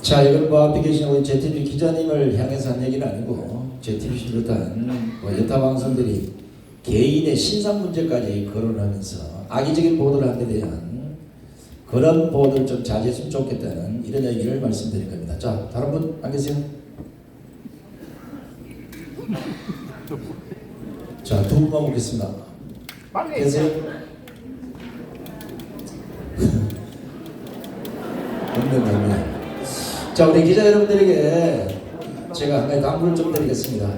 자, 이건 뭐 앞에 계신 우리 JTBC 기자님을 향해서 한 얘기는 아니고 JTBC 비롯한 여타 방송들이 개인의 신상 문제까지 거론하면서 악의적인 보도를 하게 대한 그런 보도를 좀 자제했으면 좋겠다는 이런 얘기를 말씀드린 겁니다. 자, 다른 분 안 계세요? 자, 두 분만 묻겠습니다. 계세요? 없네. 자, 우리 기자 여러분들에게 제가 한 가지 당부를 좀 드리겠습니다.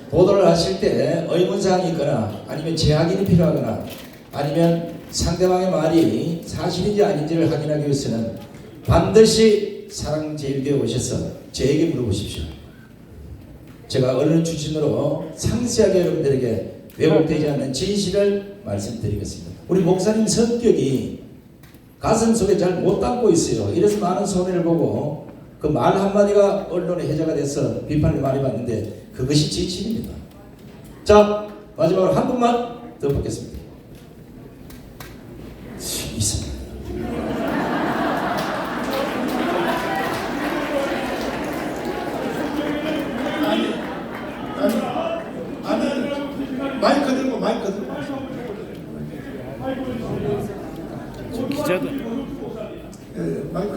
보도를 하실 때 의문사항이 있거나 아니면 재확인이 필요하거나 아니면 상대방의 말이 사실인지 아닌지를 확인하기 위해서는 반드시 사랑제일교회 오셔서 저에게 물어보십시오. 제가 언론 출신으로 상세하게 여러분들에게 왜곡되지 않는 진실을 말씀드리겠습니다. 우리 목사님 성격이 가슴 속에 잘 못 담고 있어요. 이래서 많은 손해를 보고 그 말 한마디가 언론의 해자가 돼서 비판을 많이 받는데 그것이 진실입니다. 자, 마지막으로 한 분만 더 받겠습니다. 있습니다. 아니, 마이크 들고. 기자도 마이크.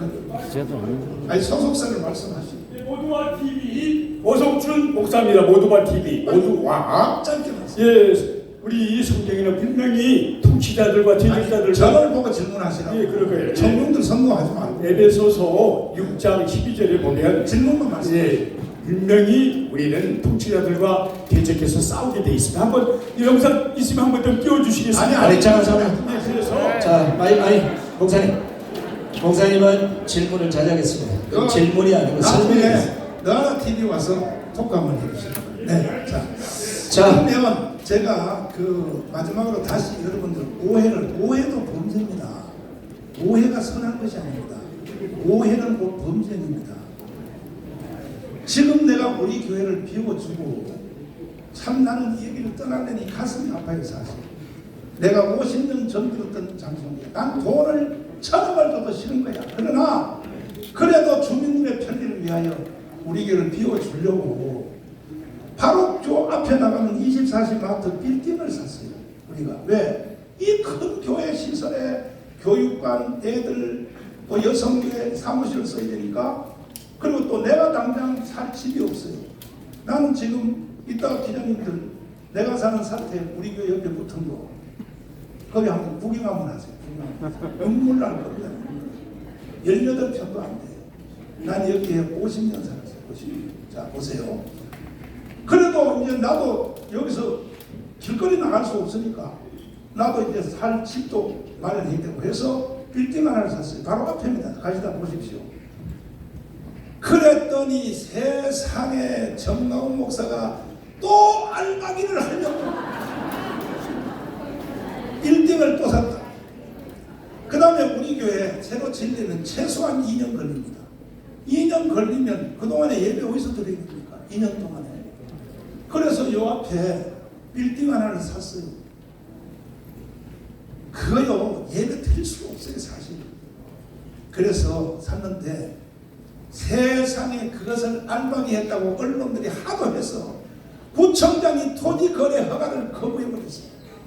기자도 아니, 소속사를 말씀하시죠. 모두와 TV 오성춘 목사입니다. 모두와 TV 모두와 짧게 말씀. 예, 우리 성경에는 분명히 통치자들과 제일자들 저를 보고 질문하시라고. 예, 그럴 거예요. 청중들 선거하지 말고. 에베소서 6장 12절에 보면 질문만 말씀하세요. 예, 분명히 우리는 통치자들과 대적해서 싸우게 돼 있습니다. 한번 이 영상 있으면 한번 좀 띄워주시겠습니까? 아니, 잠깐만. 네, 그래서 자, 목사님. 목사님은 질문을 자제하겠습니다. 질문이 아니고 설명이겠습니다. 나라 TV 와서 독감을 해주시는 거예요. 네, 자, 그러면 제가 그 마지막으로 다시 여러분들 오해도 범죄입니다. 오해가 선한 것이 아닙니다. 오해는 곧 범죄입니다. 지금 내가 우리 교회를 비워주고 참 나는 이 얘기를 떠나려니 가슴이 아파요 사실. 내가 50년 전 들었던 장소인데 난 돈을 1,000원을 줘도 싫은 거야. 그러나 그래도 주민들의 편리를 위하여 우리 교회를 비워주려고 바로 저 앞에 나가면 24시 마트 빌딩을 샀어요. 우리가 왜? 이 큰 교회 시설에 교육관, 애들, 또 여성교회 사무실을 써야 되니까. 그리고 또 내가 당장 살 집이 없어요. 나는 지금 이따가 기자님들 내가 사는 사태 우리 교회 옆에 붙은 거 거기 한번 구경 한번 하세요. 눈물 날 겁니다. 18평도 안 돼요. 난 여기에 50년 살았어요. 50년. 자 보세요. 그래도 이제 나도 여기서 길거리 나갈 수 없으니까 나도 이제 살 집도 마련해야 되고 해서 빌딩 하나를 샀어요. 바로 앞입니다. 가시다 보십시오. 그랬더니 세상에 정나훈 목사가 또 알박이를 하려고 빌딩을 또 샀다. 그 다음에 우리 교회 새로 짓려면 최소한 2년 걸립니다. 2년 걸리면 그동안에 예배 어디서 드려야 됩니까? 2년 동안에. 그래서 요 앞에 빌딩 하나를 샀어요. 그거요 예배 드릴 수가 없어요 사실. 그래서 샀는데 세상에 그것을 알박이 했다고 언론들이 하도 해서 구청장이 토지 거래 허가를 거부해버렸어요.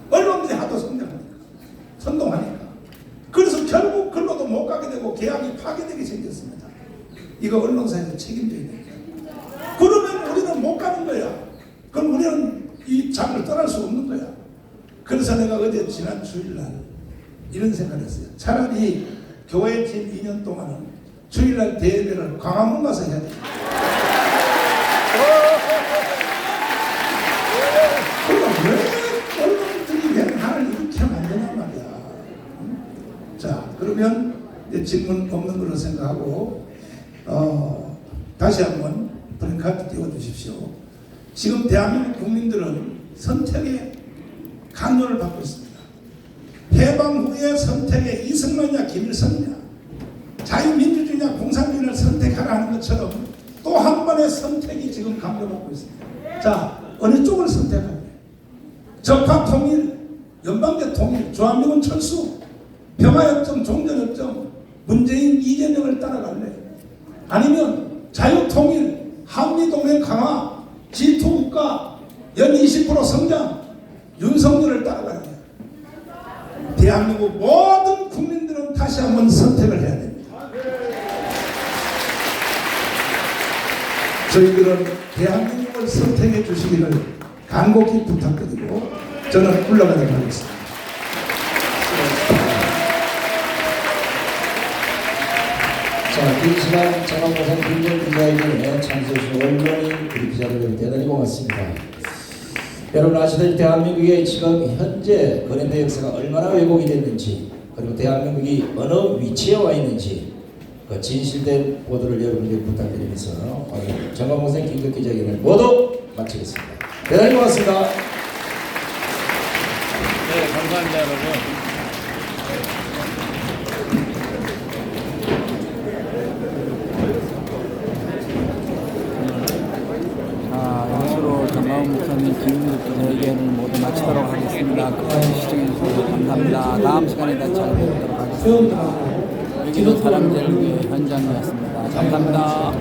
언론들이 하도 선동하니까. 그래서 결국 글로도 못 가게 되고 계약이 파기되게 생겼습니다. 이거 언론사에서 책임져야 됩니다. 그러면 우리는 못 가는 거야. 그럼 우리는 이 장을 떠날 수 없는 거야. 그래서 내가 어제 지난 주일날 이런 생각을 했어요. 차라리 교회 진 2년 동안은 주일날 대회를 광화문 가서 해야 돼. 그럼 왜 언론들이 왜 나를 이렇게 만드냐 말이야. 자, 그러면 이제 질문 없는 걸로 생각하고 다시 한번 플랜카드 띄워주십시오. 지금 대한민국 국민들은 선택의 강요를 받고 있습니다. 해방 후의 선택의 이승만이냐 김일성이냐 자유민주주의냐 공산주의를 선택하라 하는 것처럼 또 한 번의 선택이 지금 강요받고 있습니다. 자, 어느 쪽을 선택할래? 적화 통일, 연방제 통일, 주한미군 철수, 평화협정, 종전협정, 문재인 이재명을 따라갈래? 아니면 자유통일, 한미동맹 강화, G2 국가, 연 20% 성장, 윤석열을 따라갈래? 대한민국 모든 국민들은 다시 한번 선택을 해야 됩니다. 저희들은 대한민국을 선택해 주시기를 간곡히 부탁드리고 저는 물러가도록 하겠습니다. 자, 긴 시간 정황보상 김정기자에게 참석해주신 언론인 우리 기자들 대단히 고맙습니다. 여러분 아시다시피 대한민국의 지금 현재 근현대 역사가 얼마나 왜곡이 됐는지 그리고 대한민국이 어느 위치에 와 있는지 그 진실된 보도를 여러분에게 부탁드리면서 오늘 정황보상 김정기자에게 모두 마치겠습니다. 대단히 고맙습니다. 네, 감사합니다, 여러분. 이것으로 정가훈 목사님 기자회견을 모두 마치도록 하겠습니다. 끝까지 시청해주셔서 감사합니다. 다음 시간에 다시 찾아뵙도록 하겠습니다. 여기는 사람들 위해 현장이었습니다. 감사합니다.